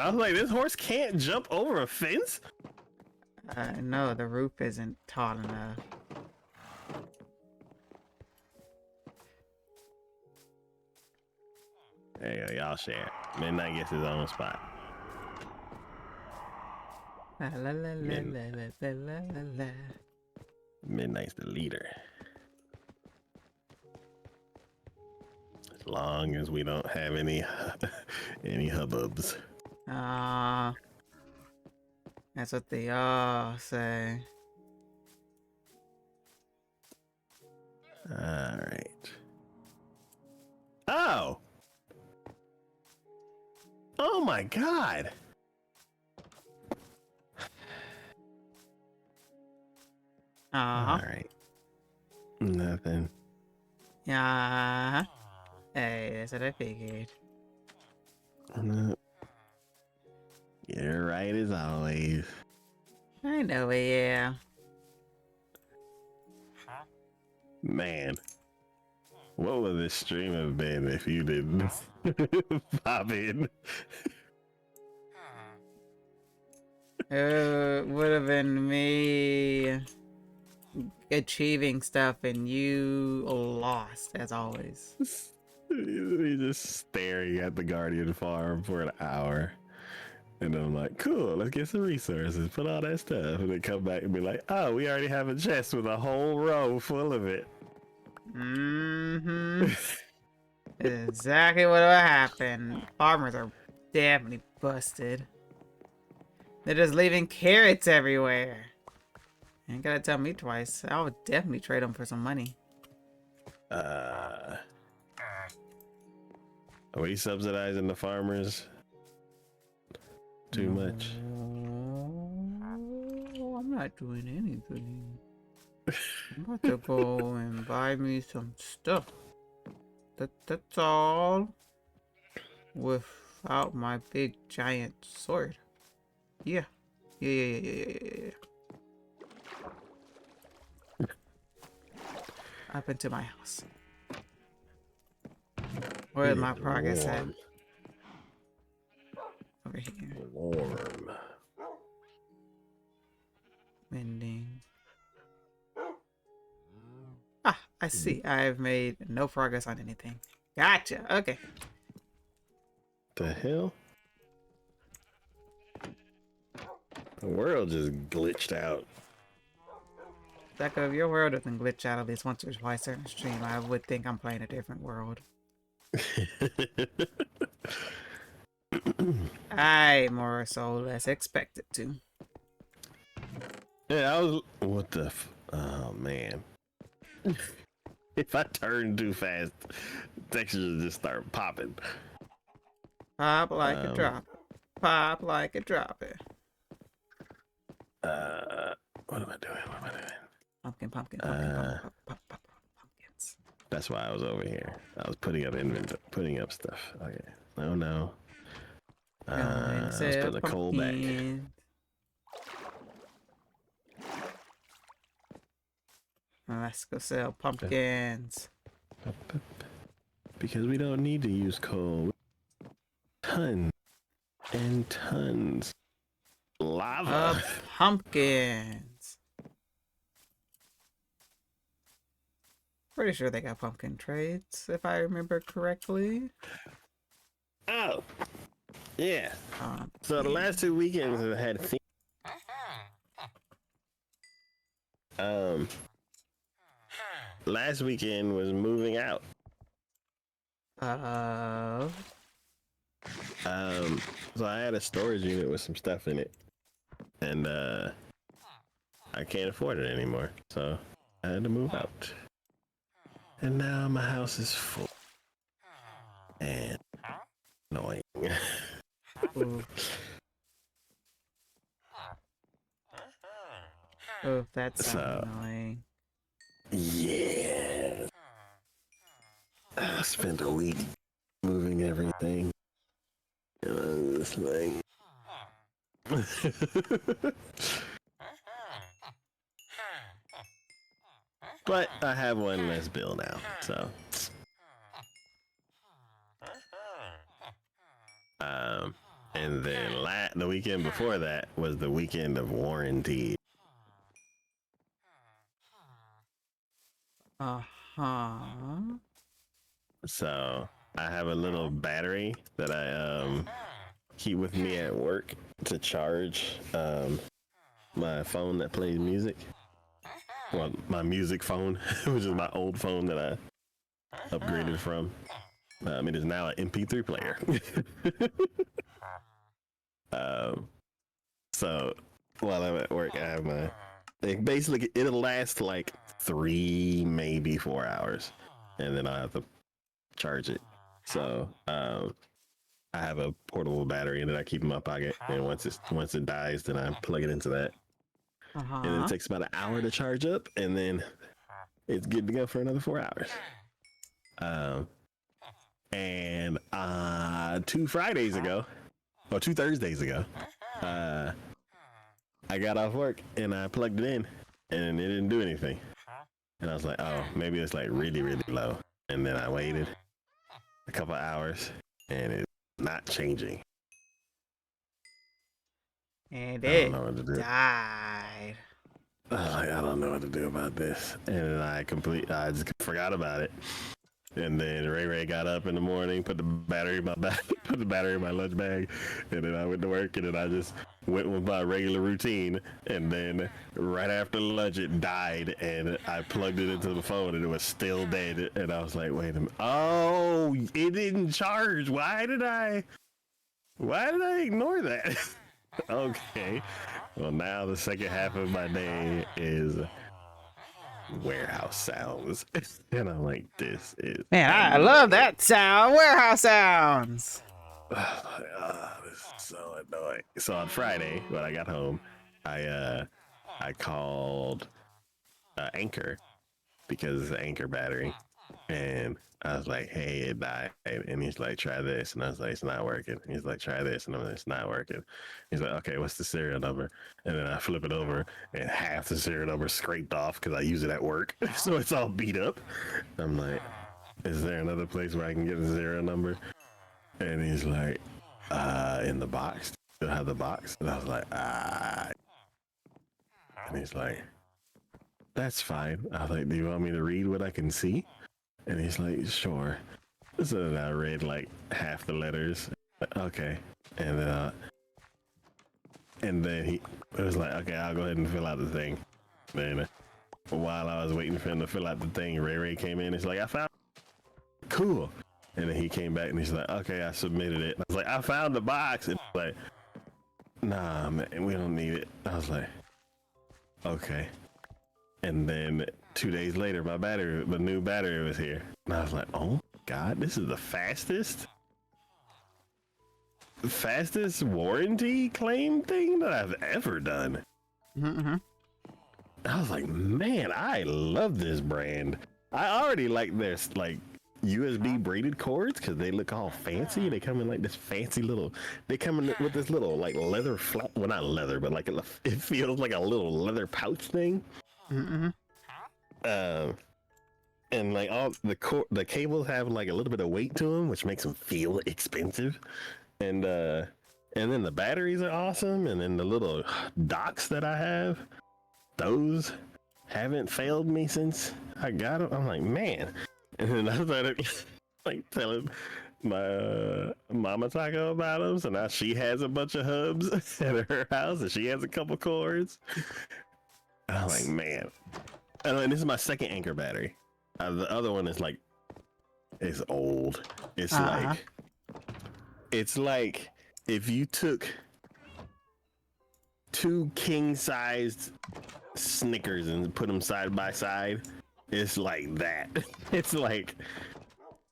was like, this horse can't jump over a fence? No, the roof isn't tall enough. There you go, y'all share. Midnight gets his own spot. La la la la la la la la la. Midnight's the leader. As long as we don't have any any hubbubs. That's what they all say. All right. Oh. Oh my god. All right. Nothing. Yeah. Hey, that's what I figured. No. You're right as always. I know it, yeah. Man. What would this stream have been if you didn't pop in? It would have been me achieving stuff and you lost, as always. He's just staring at the Guardian farm for an hour. And I'm like, cool, let's get some resources, put all that stuff. And then come back and be like, oh, we already have a chest with a whole row full of it. Mm-hmm. Exactly what will happen. Farmers are definitely busted. They're just leaving carrots everywhere. You ain't gotta tell me twice. I would definitely trade them for some money. Are we subsidizing the farmers too much? not doing anything. I'm about to go and buy me some stuff. That's all. Without my big giant sword. Yeah. Yeah. Up into my house. Where's my progress at? Warm. Over here. Warm. Mending. Ah, I see. I've made no progress on anything. Gotcha. Okay. The hell? The world just glitched out. Echo, if your world doesn't glitch out at least once or twice during the stream, I would think I'm playing a different world. I more or so less expect it to. Yeah, I was. What the? Oh man! If I turn too fast, textures just start popping. Pop like a drop. Pop like a drop it. What am I doing? What am I doing? Pumpkins. That's why I was over here. I was putting up putting up stuff. Okay. Oh no. I was putting the coal back. Let's go sell pumpkins. Because we don't need to use coal. Tons and tons. Lava. Pumpkins. Pretty sure they got pumpkin trades, if I remember correctly. Oh. Yeah. So the last 2 weekends I had last weekend was moving out. So I had a storage unit with some stuff in it. And I can't afford it anymore. So I had to move out. And now my house is full. And annoying. Oh, that's annoying. Yeah. I spent a week moving everything. And I was like... But I have one less bill now, so... And then the weekend before that was the weekend of warranty. So I have a little battery that I keep with me at work to charge my phone that plays music. Well, my music phone, which is my old phone that I upgraded from. It is now an MP3 player. So while I'm at work, I have basically it'll last like 3, maybe 4 hours, and then I have to charge it. So I have a portable battery that I keep in my pocket, and once it dies, then I plug it into that. And then it takes about an hour to charge up, and then it's good to go for another 4 hours. And 2 Thursdays ago, I got off work and I plugged it in, and it didn't do anything. And I was like, oh, maybe it's like really, really low. And then I waited a couple hours, and it's not changing. And I don't know what to do. died. I don't know what to do about this. And I just forgot about it. And then Ray got up in the morning, put the battery in my lunch bag, and then I went to work, and then I just went with my regular routine. And then right after lunch, it died, and I plugged it into the phone, and it was still dead. And I was like, wait a minute. Oh, it didn't charge. Why did I ignore that? Okay. Well, now the second half of my day is warehouse sounds. And I'm like, this is... Man, I love that sound. Warehouse sounds. Oh, this is so annoying. So on Friday, when I got home, I I called Anchor because it's an Anchor battery, and I was like, "Hey, it died," and he's like, "Try this," and I was like, "It's not working." He's like, "Try this," and I'm like, "It's not working." He's like, "Okay, what's the serial number?" And then I flip it over, and half the serial number scraped off because I use it at work, so it's all beat up. I'm like, "Is there another place where I can get the serial number?" And he's like, "In the box. Still have the box?" And I was like, "Ah." And he's like, "That's fine." I was like, "Do you want me to read what I can see?" And he's like, "Sure." So then I read like half the letters. Okay. And then he was like, "Okay, I'll go ahead and fill out the thing." Then while I was waiting for him to fill out the thing, Ray came in. He's like, "I found it." Cool. And then he came back and he's like, "Okay, I submitted it." And I was like, "I found the box." And he's like, "Nah, man, we don't need it." I was like, "Okay." And then 2 days later, the new battery was here. And I was like, "Oh my God, this is the fastest warranty claim thing that I've ever done." Mm-hmm. I was like, "Man, I love this brand." I already like their like USB braided cords because they look all fancy. They come in like this fancy little. They come in with this little like leather flap. Well, not leather, but like it feels like a little leather pouch thing. Mm-hmm. And like all the cables have like a little bit of weight to them, which makes them feel expensive. And then the batteries are awesome. And then the little docks that I have, those haven't failed me since I got them. I'm like, man. And then I started like telling my mama Taco about them. So now she has a bunch of hubs at her house, and she has a couple cords. And I'm like, man. And this is my second Anchor battery. The other one is like, it's old. It's like if you took 2 king-sized Snickers and put them side by side. It's like that. It's like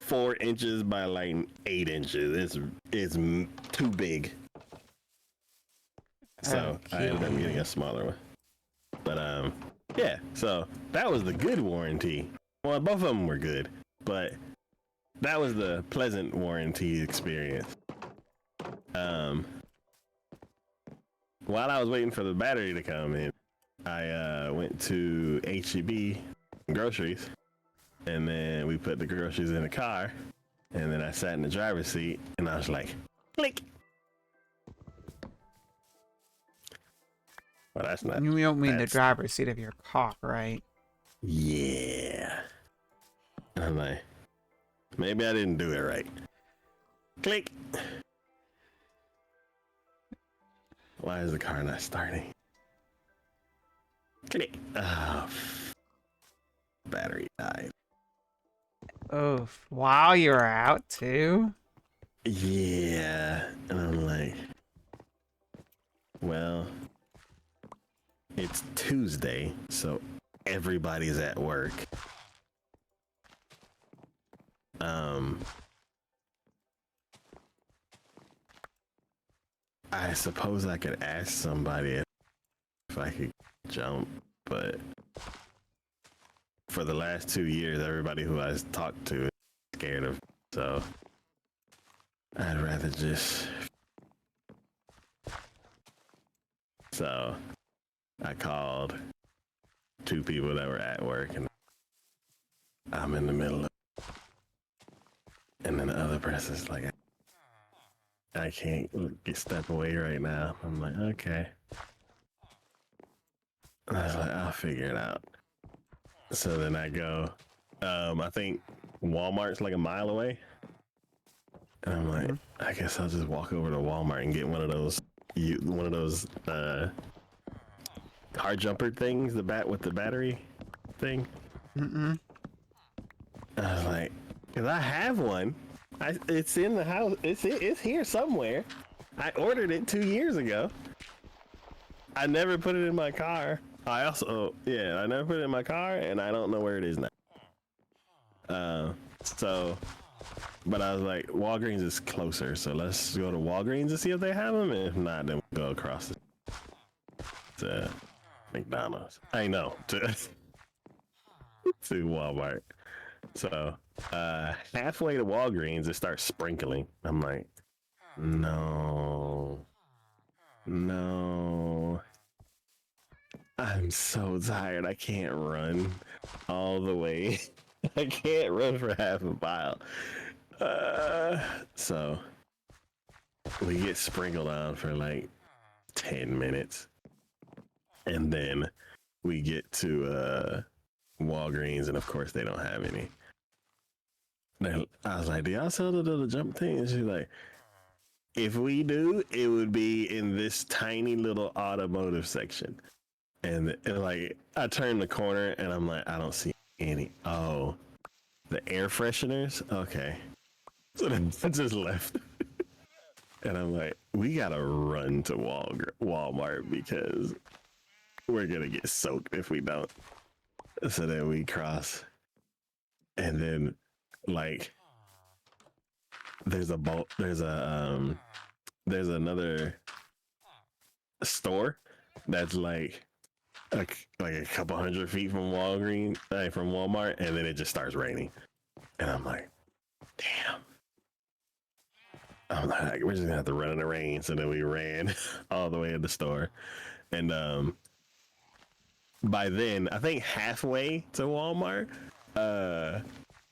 4 inches by like 8 inches. It's too big. So I ended up getting a smaller one. But yeah. So that was the good warranty. Well, both of them were good, but that was the pleasant warranty experience. While I was waiting for the battery to come in, I went to HEB groceries, and then we put the groceries in the car, and then I sat in the driver's seat, and I was like, click. Well, that's not. You don't mean the driver's seat of your car, right? Yeah. And I'm like, maybe I didn't do it right. Click. Why is the car not starting? Click. Oh, battery died. Oh, while you were out too? Yeah. And I'm like, well, it's Tuesday, so everybody's at work. I suppose I could ask somebody if I could jump, but for the last 2 years, everybody who I talked to is scared of, so I'd rather just. So I called 2 people that were at work, and I'm in the middle of, and then the other person's like, I can't step away right now. I'm like, okay. And I was like, I'll figure it out. So then I go, I think Walmart's like a mile away. And I'm like, I guess I'll just walk over to Walmart and get one of those car jumper things, the bat with the battery thing. I was like, cause I have one. It's in the house. It's here somewhere. I ordered it 2 years ago. I never put it in my car. I never put it in my car, and I don't know where it is now. But I was like, Walgreens is closer, so let's go to Walgreens and see if they have them. And if not, then we'll go across the McDonald's. I know to to Walmart. So halfway to Walgreens, it starts sprinkling. I'm like, no, no. I'm so tired. I can't run all the way. I can't run for half a mile. So we get sprinkled on for like 10 minutes. And then we get to Walgreens, and of course they don't have any. I was like, do y'all sell the jump thing? And she's like, if we do, it would be in this tiny little automotive section. And like, I turn the corner and I'm like, I don't see any. Oh, the air fresheners? Okay. So then I just left. And I'm like, we gotta run to Walmart because we're gonna get soaked if we don't. So then we cross. And then, like, there's another store that's like a couple 100 feet from from Walmart, and then it just starts raining, and I'm like, damn. I'm like, we're just gonna have to run in the rain. So then we ran all the way to the store, and by then I think halfway to Walmart,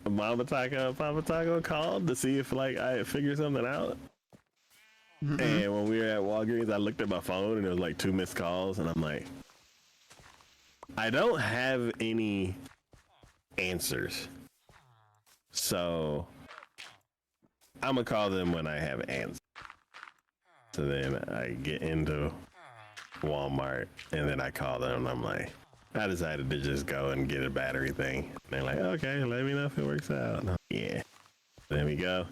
Mama Taco and Papa Taco called to see if like I had figured something out. Mm-hmm. And when we were at Walgreens, I looked at my phone and there was like 2 missed calls, and I'm like, I don't have any answers, so I'm gonna call them when I have answers. So then I get into Walmart and then I call them and I'm like, I decided to just go and get a battery thing. And they're like, okay, let me know if it works out. And yeah. There we go.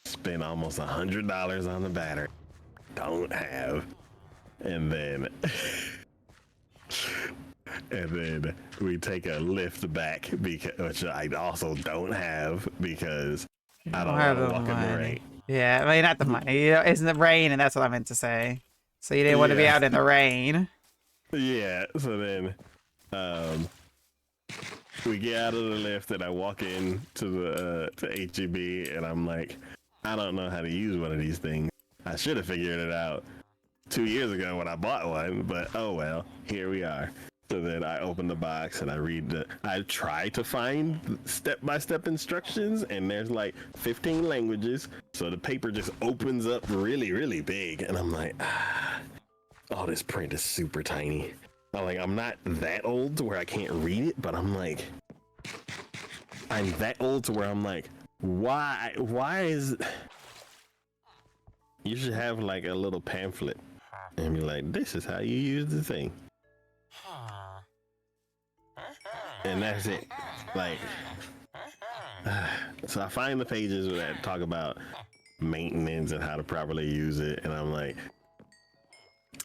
Spend almost $100 on the battery. Don't have. And then and then we take a lift back, which I also don't have because I don't want to walk in the rain. Yeah, I mean, not the money. You know, it's in the rain, and that's what I meant to say. So you didn't want to be out in the rain. Yeah. So then, we get out of the lift, and I walk in to the to HEB, and I'm like, I don't know how to use one of these things. I should have figured it out 2 years ago when I bought one, but oh well, here we are. So then I open the box and I try to find step-by-step instructions, and there's like 15 languages. So the paper just opens up really, really big. And I'm like, oh, this print is super tiny. I'm not that old to where I can't read it, but I'm that old to where I'm like, why is, you should have like a little pamphlet and be like, this is how you use the thing. And that's it. Like, so I find the pages that talk about maintenance and how to properly use it, and I'm like,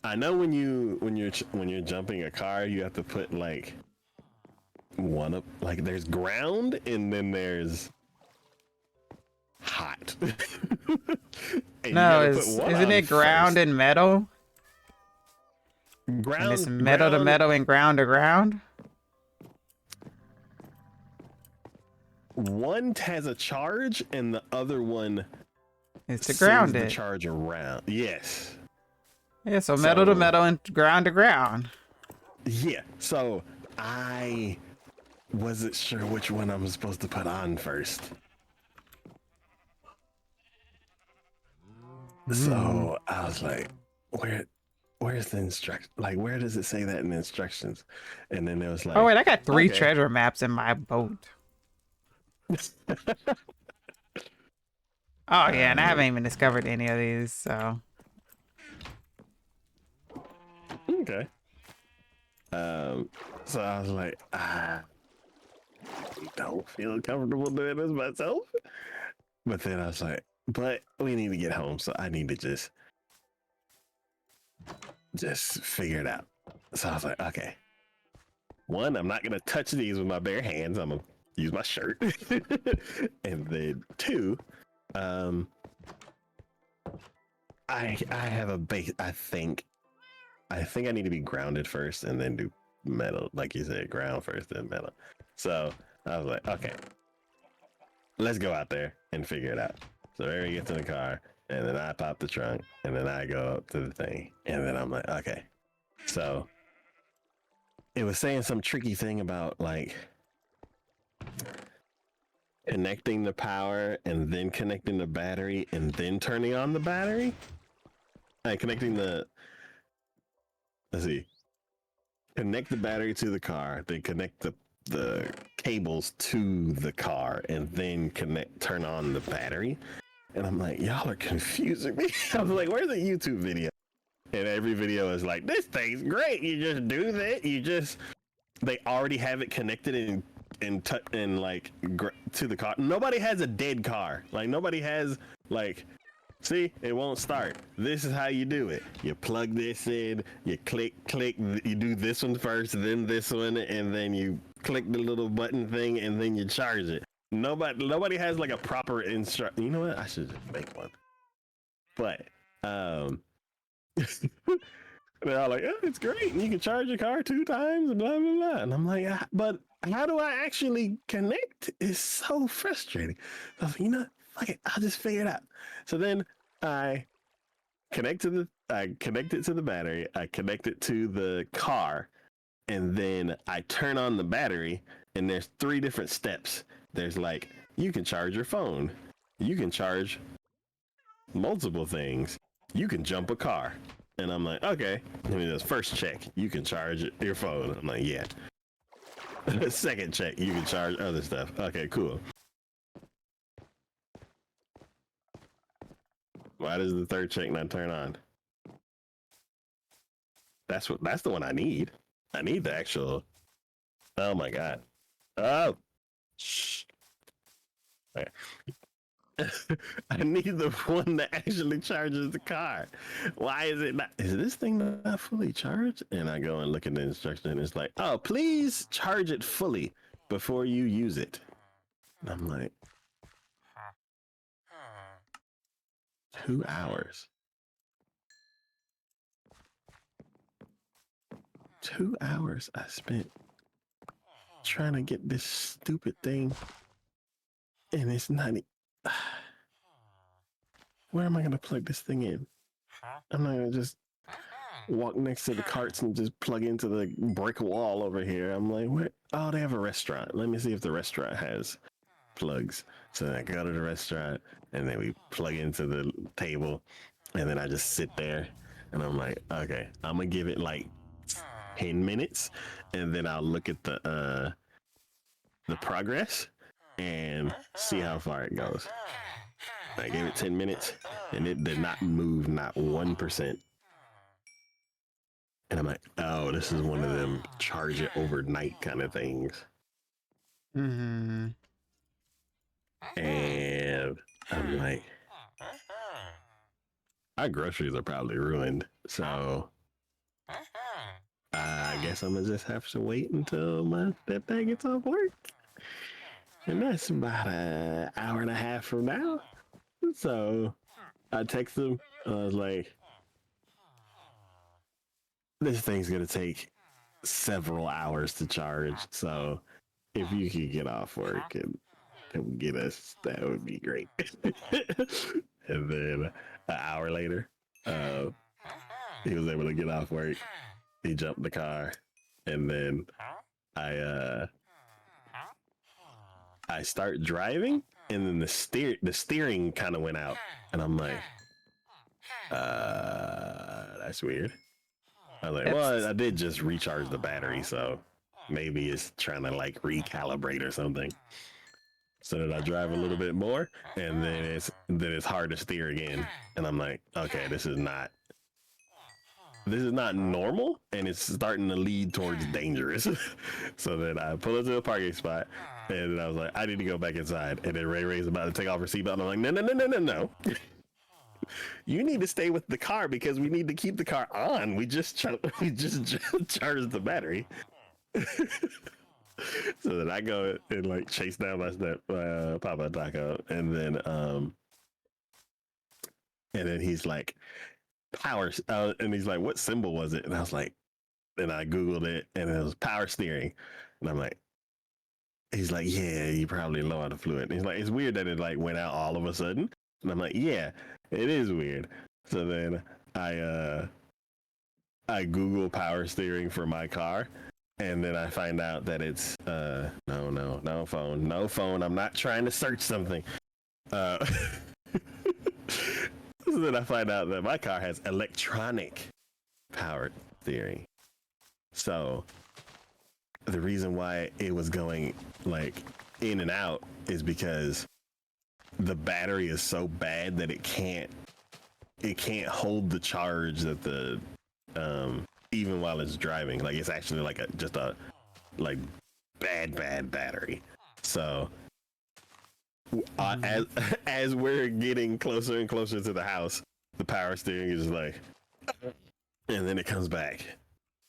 I know when you're jumping a car, you have to put like one up, like there's ground and then there's hot. No, isn't it ground and metal? Ground, and it's metal to metal and ground to ground. One has a charge, and the other one is to ground it. The charge around. Yes. Yeah, so metal to metal and ground to ground. Yeah. So I wasn't sure which one I'm supposed to put on first. So I was like, where's the instruction? Like, where does it say that in the instructions? And then it was like, oh wait, I got 3 treasure maps in my boat. Oh yeah, and I haven't even discovered any of these, so. Okay. So I was like, I don't feel comfortable doing this myself. But then I was like, but we need to get home, so I need to just figure it out. So I was like, okay. One, I'm not gonna touch these with my bare hands. I'm gonna use my shirt. And then 2, I have a base. I think I think I need to be grounded first and then do metal, like you said, ground first, then metal. So I was like, okay, let's go out there and figure it out. So Aaron gets in the car, and then I pop the trunk, and then I go up to the thing, and then I'm like, okay. So it was saying some tricky thing about like connecting the power and then connecting the battery and then turning on the battery. Like connecting the, let's see, connect the battery to the car, then connect the cables to the car, and then turn on the battery. And I'm like, y'all are confusing me. I was like, where's the YouTube video? And every video is like, this thing's great. You just do that. They already have it connected and like to the car. Nobody has a dead car. Like nobody has like, see, it won't start. This is how you do it. You plug this in, you click, you do this one first, then this one, and then you click the little button thing, and then you charge it. Nobody has like a proper instruct. You know what? I should just make one. But they're all like, oh, it's great. You can charge your car 2 times and blah blah blah. And I'm like, but how do I actually connect? It's so frustrating. I was like, you know, fuck it, I'll just figure it out. So then I connect it to the battery, I connect it to the car, and then I turn on the battery, and there's 3 different steps. There's like, you can charge your phone, you can charge multiple things, you can jump a car. And I'm like, okay. And then there's first check, you can charge your phone. I'm like, yeah. Second check, you can charge other stuff. Okay, cool. Why does the third check not turn on? That's the one I need. I need the actual. Oh my god. Oh. Shh. Okay. I need the one that actually charges the car. Why is it not? Is this thing not fully charged? And I go and look at the instruction, and it's like, oh, please charge it fully before you use it. And I'm like, 2 hours. 2 hours I spent trying to get this stupid thing, and it's not. Where am I gonna plug this thing in? I'm not gonna just walk next to the carts and just plug into the brick wall over here. I'm like, what? Oh, they have a restaurant. Let me see if the restaurant has plugs. So I go to the restaurant, and then we plug into the table, and then I just sit there, and I'm like, okay, I'm gonna give it like 10 minutes, and then I'll look at the progress and see how far it goes. I gave it 10 minutes, and it did not move, not 1%. And I'm like, oh, this is one of them charge it overnight kind of things. Mm-hmm. And I'm like, our groceries are probably ruined. So I guess I'm gonna just have to wait until my stepdad gets off work. And that's about an hour and a half from now. So I text him. I was like, this thing's gonna take several hours to charge. So if you could get off work and come get us, that would be great. And then an hour later, he was able to get off work. He jumped the car, and then I start driving, and then the steering kind of went out, and I'm like, that's weird. I was like, well, I did just recharge the battery, so maybe it's trying to like recalibrate or something. So then I drive a little bit more, and then it's hard to steer again, and I'm like, okay, this is not normal, and it's starting to lead towards dangerous. So then I pull into a parking spot, and I was like, I need to go back inside. And then Ray Ray's about to take off her seatbelt, and I'm like, no. You need to stay with the car because we need to keep the car on. We just charged the battery. So then I go and like chase down my Papa Taco, and then he's like, power. And he's like, what symbol was it? And I was like, and I Googled it and it was power steering. And I'm like, he's like, yeah, you probably low on the fluid. And he's like, it's weird that it like went out all of a sudden. And I'm like, yeah, it is weird. So then I Google power steering for my car. And then I find out that it's no phone. I'm not trying to search something. So then I find out that my car has electronic power steering. So the reason why it was going like in and out is because the battery is so bad that it can't hold the charge that the even while it's driving. Like it's actually like just a like bad battery. So as we're getting closer and closer to the house, the power steering is just like, and then it comes back,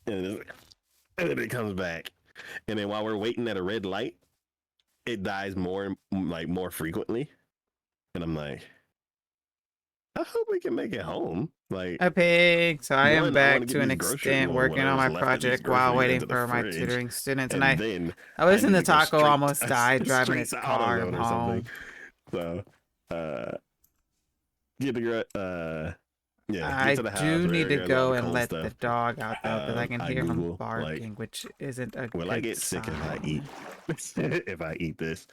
and then it comes back, and then while we're waiting at a red light, it dies more frequently, and I'm like, I hope we can make it home. Like A pig. So I am back to an these groceries extent or working on my whatever's left of these project while groceries waiting into the for my fridge, tutoring students. And then I was I in need the to go taco, straight- almost died driving straight his to car AutoZone or home. something. So, get the yeah, I get to the house. do need to grab all go the and cold let stuff. the dog out though, because I can I hear him Google, barking, like, which isn't a Will good I get sick if I eat if I eat this?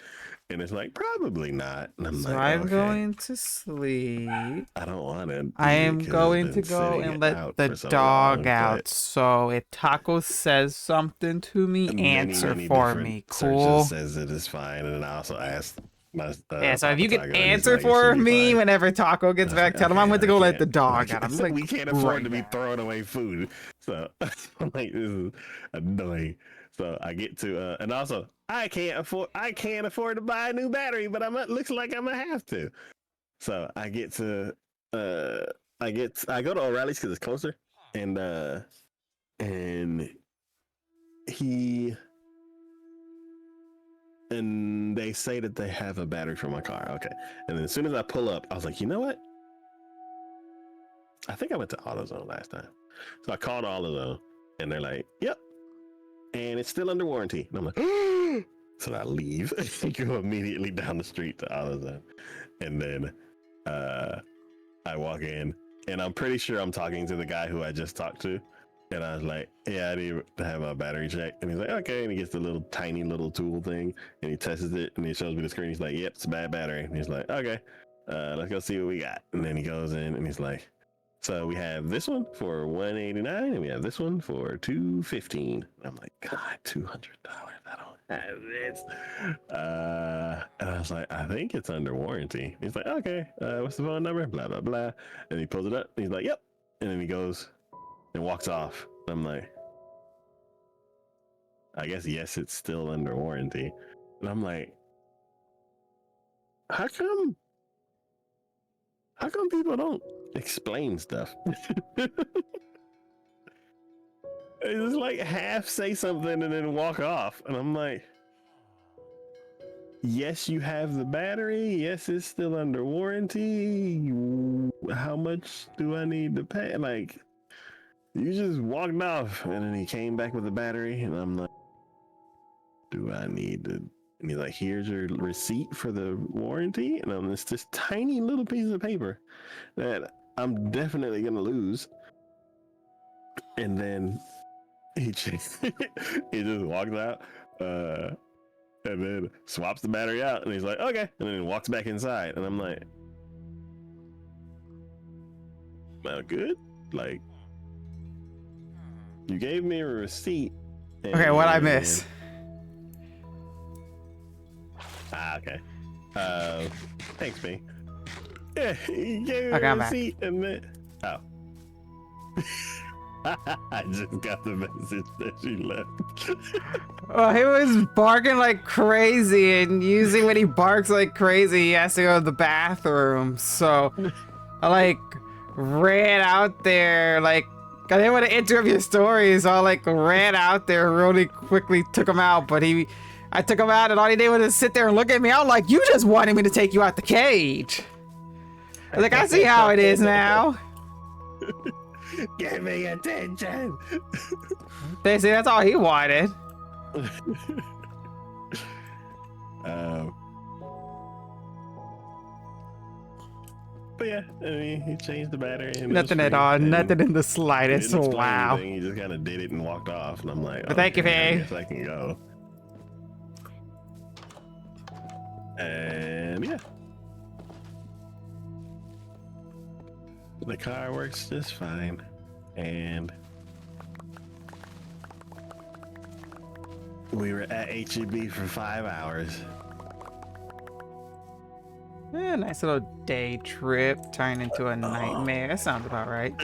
And it's like probably not. And I'm So like, I'm okay, going to sleep. I don't want to. I am going to go and let the dog out. So if Taco says something to me, answer for me. Cool. Says it is fine, and then I also asked my Yeah, so if Papa you Taco, can and he's answer like, it for should be me fine. whenever Taco gets I was back, like, tell him I okay, went to I go let can't- the dog out. I'm like, we can't afford to be right throwing away food, so I'm like, this is annoying. So I get to, and also I can't afford to buy a new battery, but looks like I'm gonna have to. So I get to, I go to O'Reilly's because it's closer, and he. And they say that they have a battery for my car. Okay. And then as soon as I pull up, I was like, you know what? I think I went to AutoZone last time. So I called AutoZone and they're like, yep. And it's still under warranty. And I'm like, so I leave and go immediately down the street to AutoZone. And then I walk in and I'm pretty sure I'm talking to the guy who I just talked to. And I was like, yeah, I need to have my battery checked. And he's like, okay. And he gets the little tiny little tool thing and he tests it and he shows me the screen. He's like, yep, it's a bad battery. And he's like, okay, let's go see what we got. And then he goes in and he's like, so we have this one for $189 and we have this one for $215. And I'm like, God, $200. I don't have this. And I was like, I think it's under warranty. He's like, okay, what's the phone number? Blah, blah, blah. And he pulls it up and he's like, yep. And then he goes and walks off. I'm like, I guess yes, it's still under warranty. And I'm like, how come people don't explain stuff? They just like half say something and then walk off. And I'm like, yes, you have the battery. Yes, it's still under warranty. How much do I need to pay? Like, you just walked off, and then he came back with the battery, and I'm like, do I need to? And he's like, here's your receipt for the warranty, and it's this tiny little piece of paper that I'm definitely gonna lose. And then he just walks out, and then swaps the battery out, and he's like, okay, and then he walks back inside, and I'm like, well, good, like. You gave me a receipt. Okay, what'd I miss? Okay. Thanks, B. Yeah, you gave me Okay, a I'm back. receipt and then. Oh. I just got the message that you left. Well, he was barking like crazy, and usually when he barks like crazy, he has to go to the bathroom. So I like ran out there, like I didn't want to interrupt your story, so I like ran out there really quickly, took him out. But I took him out, and all he did was sit there and look at me. I'm like, you just wanted me to take you out the cage. I was like, I see how it is now. Give me attention. Basically, that's all he wanted. um, but yeah, I mean, he changed the battery. And Nothing it was at free, all. and Nothing in the he slightest. didn't explain Wow. anything. He just kind of did it and walked off. And I'm like, But thank you, okay, I Faye. guess I can go. And yeah, the car works just fine. And we were at HEB for 5 hours. Yeah, nice little day trip turned into a nightmare. That sounds about right.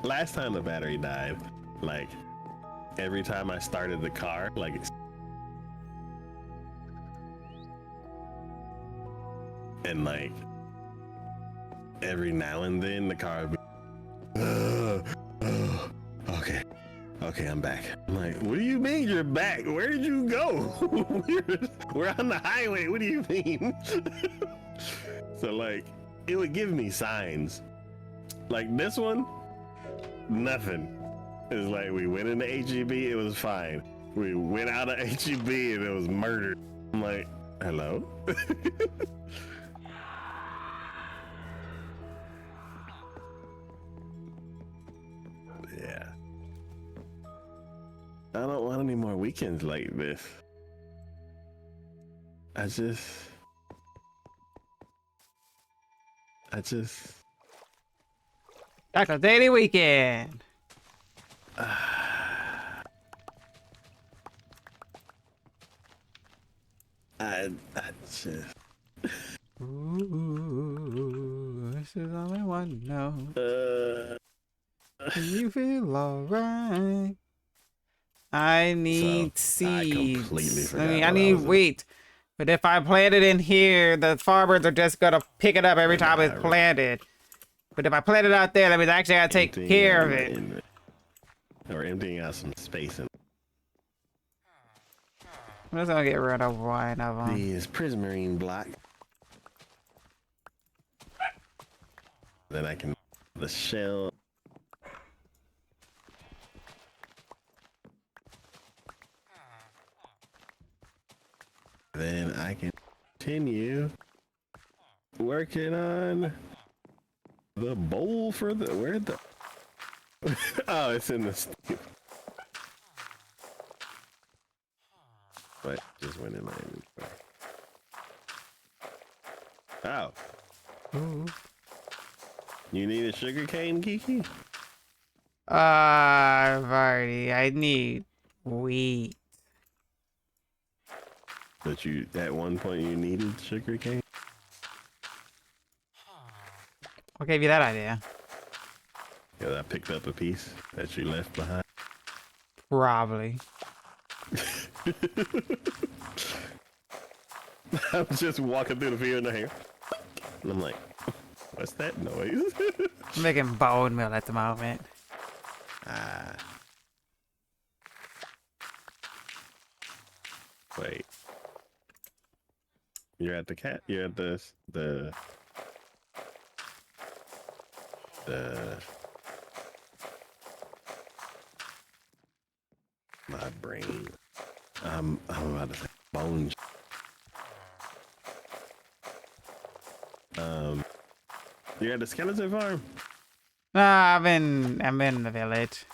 Last time the battery died, like every time I started the car, like and like every now and then the car would be okay. Okay, I'm back. I'm like, what do you mean you're back? Where did you go? we're on the highway. What do you mean? So like, it would give me signs. Like this one, nothing. It's like we went into HEB, it was fine. We went out of HEB and it was murder. I'm like, hello? Yeah. I don't want any more weekends like this. I just Taco Daily Weekend. I just Ooh, this is all I want to know. Do you feel alright? I need seeds. I completely forgot. I what need was in- wheat. But if I plant it in here, the farmers are just gonna pick it up every time it's planted. But if I plant it out there, that means I actually gotta take emptying care out of my it. inventory. Or emptying out some space in I'm just gonna get rid of one of them. these prismarine block. Then I can the shell. Then I can continue working on the bowl for the where the oh, it's in the but just went in my inventory. Oh, Ooh. you need a sugar cane, Kiki? Alrighty, I need wheat. But you at one point you needed sugar cane? What gave you that idea? Yeah, I picked up a piece that you left behind. Probably. I was just walking through the field and I hear, and I'm like, what's that noise? I'm making bone meal at the moment. Wait. You're at the cat. You're at the my brain. I'm about to say bone. You're at the skeleton farm. Nah, I'm in the village.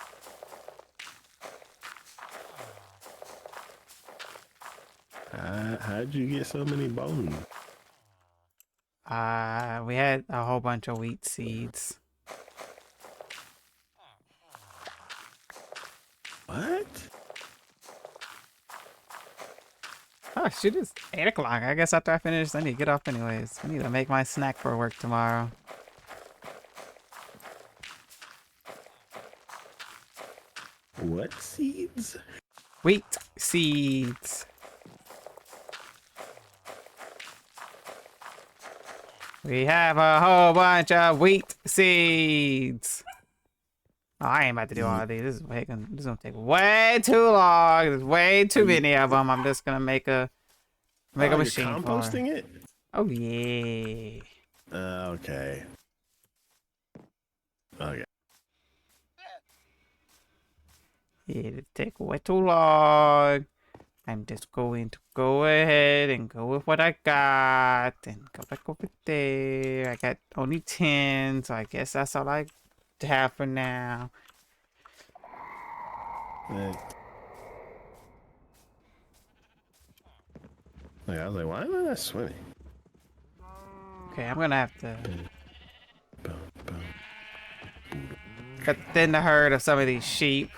How'd you get so many bones? We had a whole bunch of wheat seeds. What? Oh shoot, it's 8 o'clock. I guess after I finish, I need to get off anyways. I need to make my snack for work tomorrow. What seeds? Wheat seeds. We have a whole bunch of wheat seeds. Oh, I ain't about to do all of these. This is gonna take way too long. There's way too many of them. I'm just gonna make a Make a you're machine for it. composting it? Oh yeah. Okay. Okay. It'll take way too long. I'm just going to go ahead and go with what I got and go back over there. I got only 10, so I guess that's all I have for now. Like, I was like, why am I not swimming? Okay, I'm gonna have to Boom, boom. cut thin the herd of some of these sheep.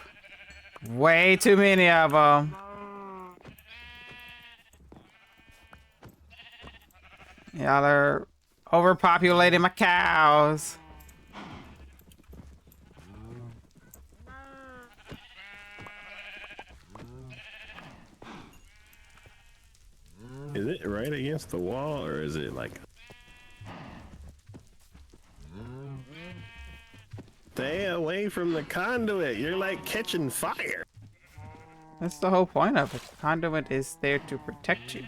Way too many of them. Y'all are overpopulating my cows. Is it right against the wall, or is it like... Stay away from the conduit. You're like catching fire. That's the whole point of it. The conduit is there to protect you.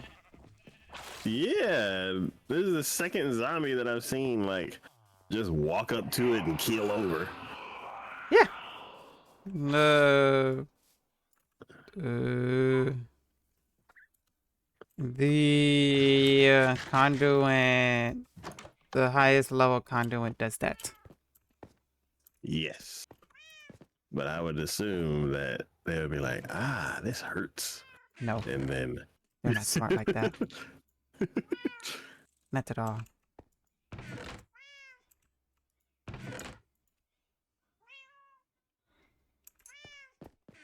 Yeah, this is the second zombie that I've seen like just walk up to it and keel over. Yeah. No. The conduit, the highest level conduit does that. Yes, but I would assume that they would be like, ah, this hurts, No, and then you're not smart like that. Not at all.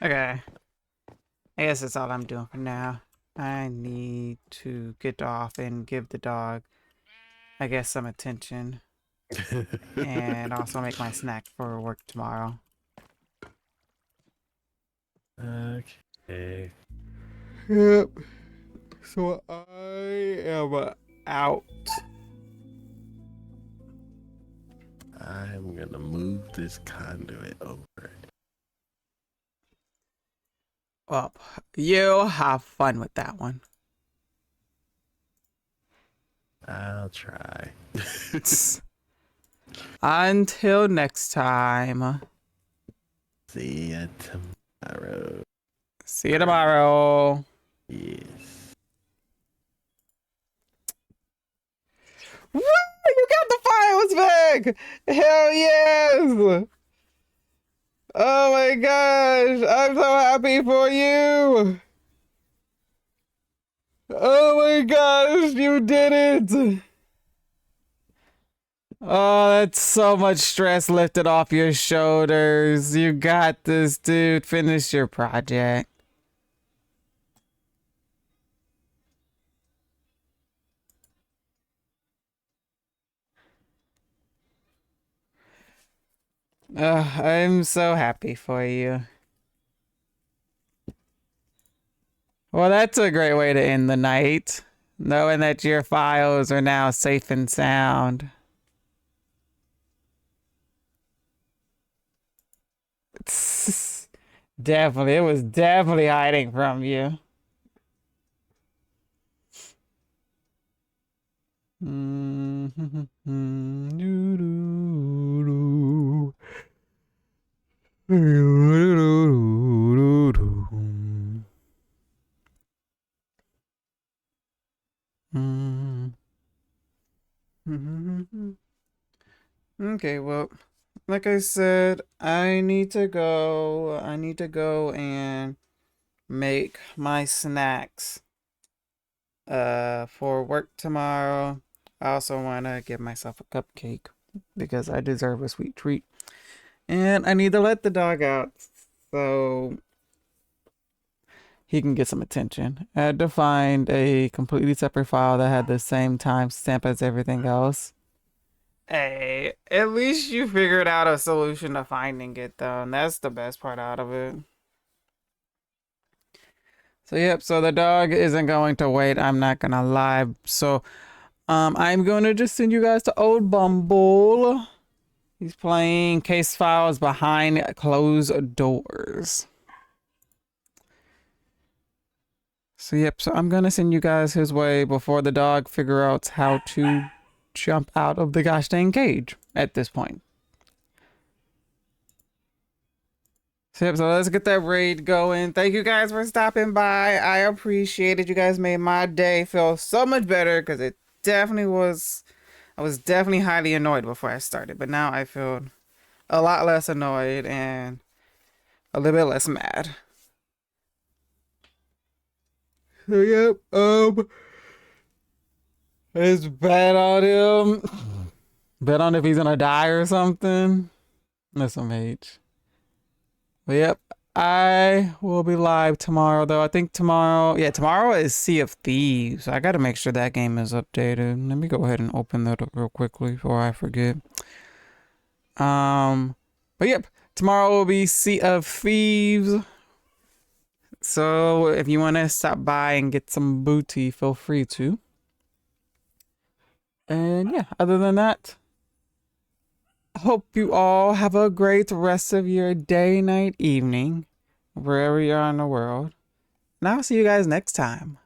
Okay. I guess that's all I'm doing for now. I need to get off and give the dog, I guess, some attention. And also make my snack for work tomorrow. Okay. Yep. So I am out. I'm gonna move this conduit over. Well, you have fun with that one. I'll try. Until next time. See ya tomorrow. See you tomorrow. Yes. Woo! You got the files back! Hell yes! Oh my gosh! I'm so happy for you! Oh my gosh, you did it! Oh, that's so much stress lifted off your shoulders. You got this, dude. Finish your project. I'm so happy for you. Well, that's a great way to end the night, knowing that your files are now safe and sound. Definitely, it was definitely hiding from you. Okay, well, like I said, I need to go. I need to go and make my snacks for work tomorrow. I also want to give myself a cupcake because I deserve a sweet treat. And I need to let the dog out so he can get some attention. I had to find a completely separate file that had the same timestamp as everything else. Hey, at least you figured out a solution to finding it though, and that's the best part out of it. So yep, so the dog isn't going to wait, I'm not gonna lie. So I'm gonna just send you guys to Old Bumble. He's playing case files behind closed doors. So yep, so I'm gonna send you guys his way before the dog figure out how to jump out of the gosh dang cage at this point. So yep, so let's get that raid going. Thank you guys for stopping by. I appreciate it. You guys made my day feel so much better because it definitely was. I was definitely highly annoyed before I started, but now I feel a lot less annoyed and a little bit less mad. So yep, it's bet on him. Bet on if he's gonna die or something. That's some H. But yep, I will be live tomorrow though. I think tomorrow, yeah, tomorrow is Sea of Thieves. I gotta make sure that game is updated. Let me go ahead and open that up real quickly before I forget. But yep, tomorrow will be Sea of Thieves. So if you want to stop by and get some booty, feel free to. And yeah, other than that, I hope you all have a great rest of your day, night, evening, wherever you are in the world. And I'll see you guys next time.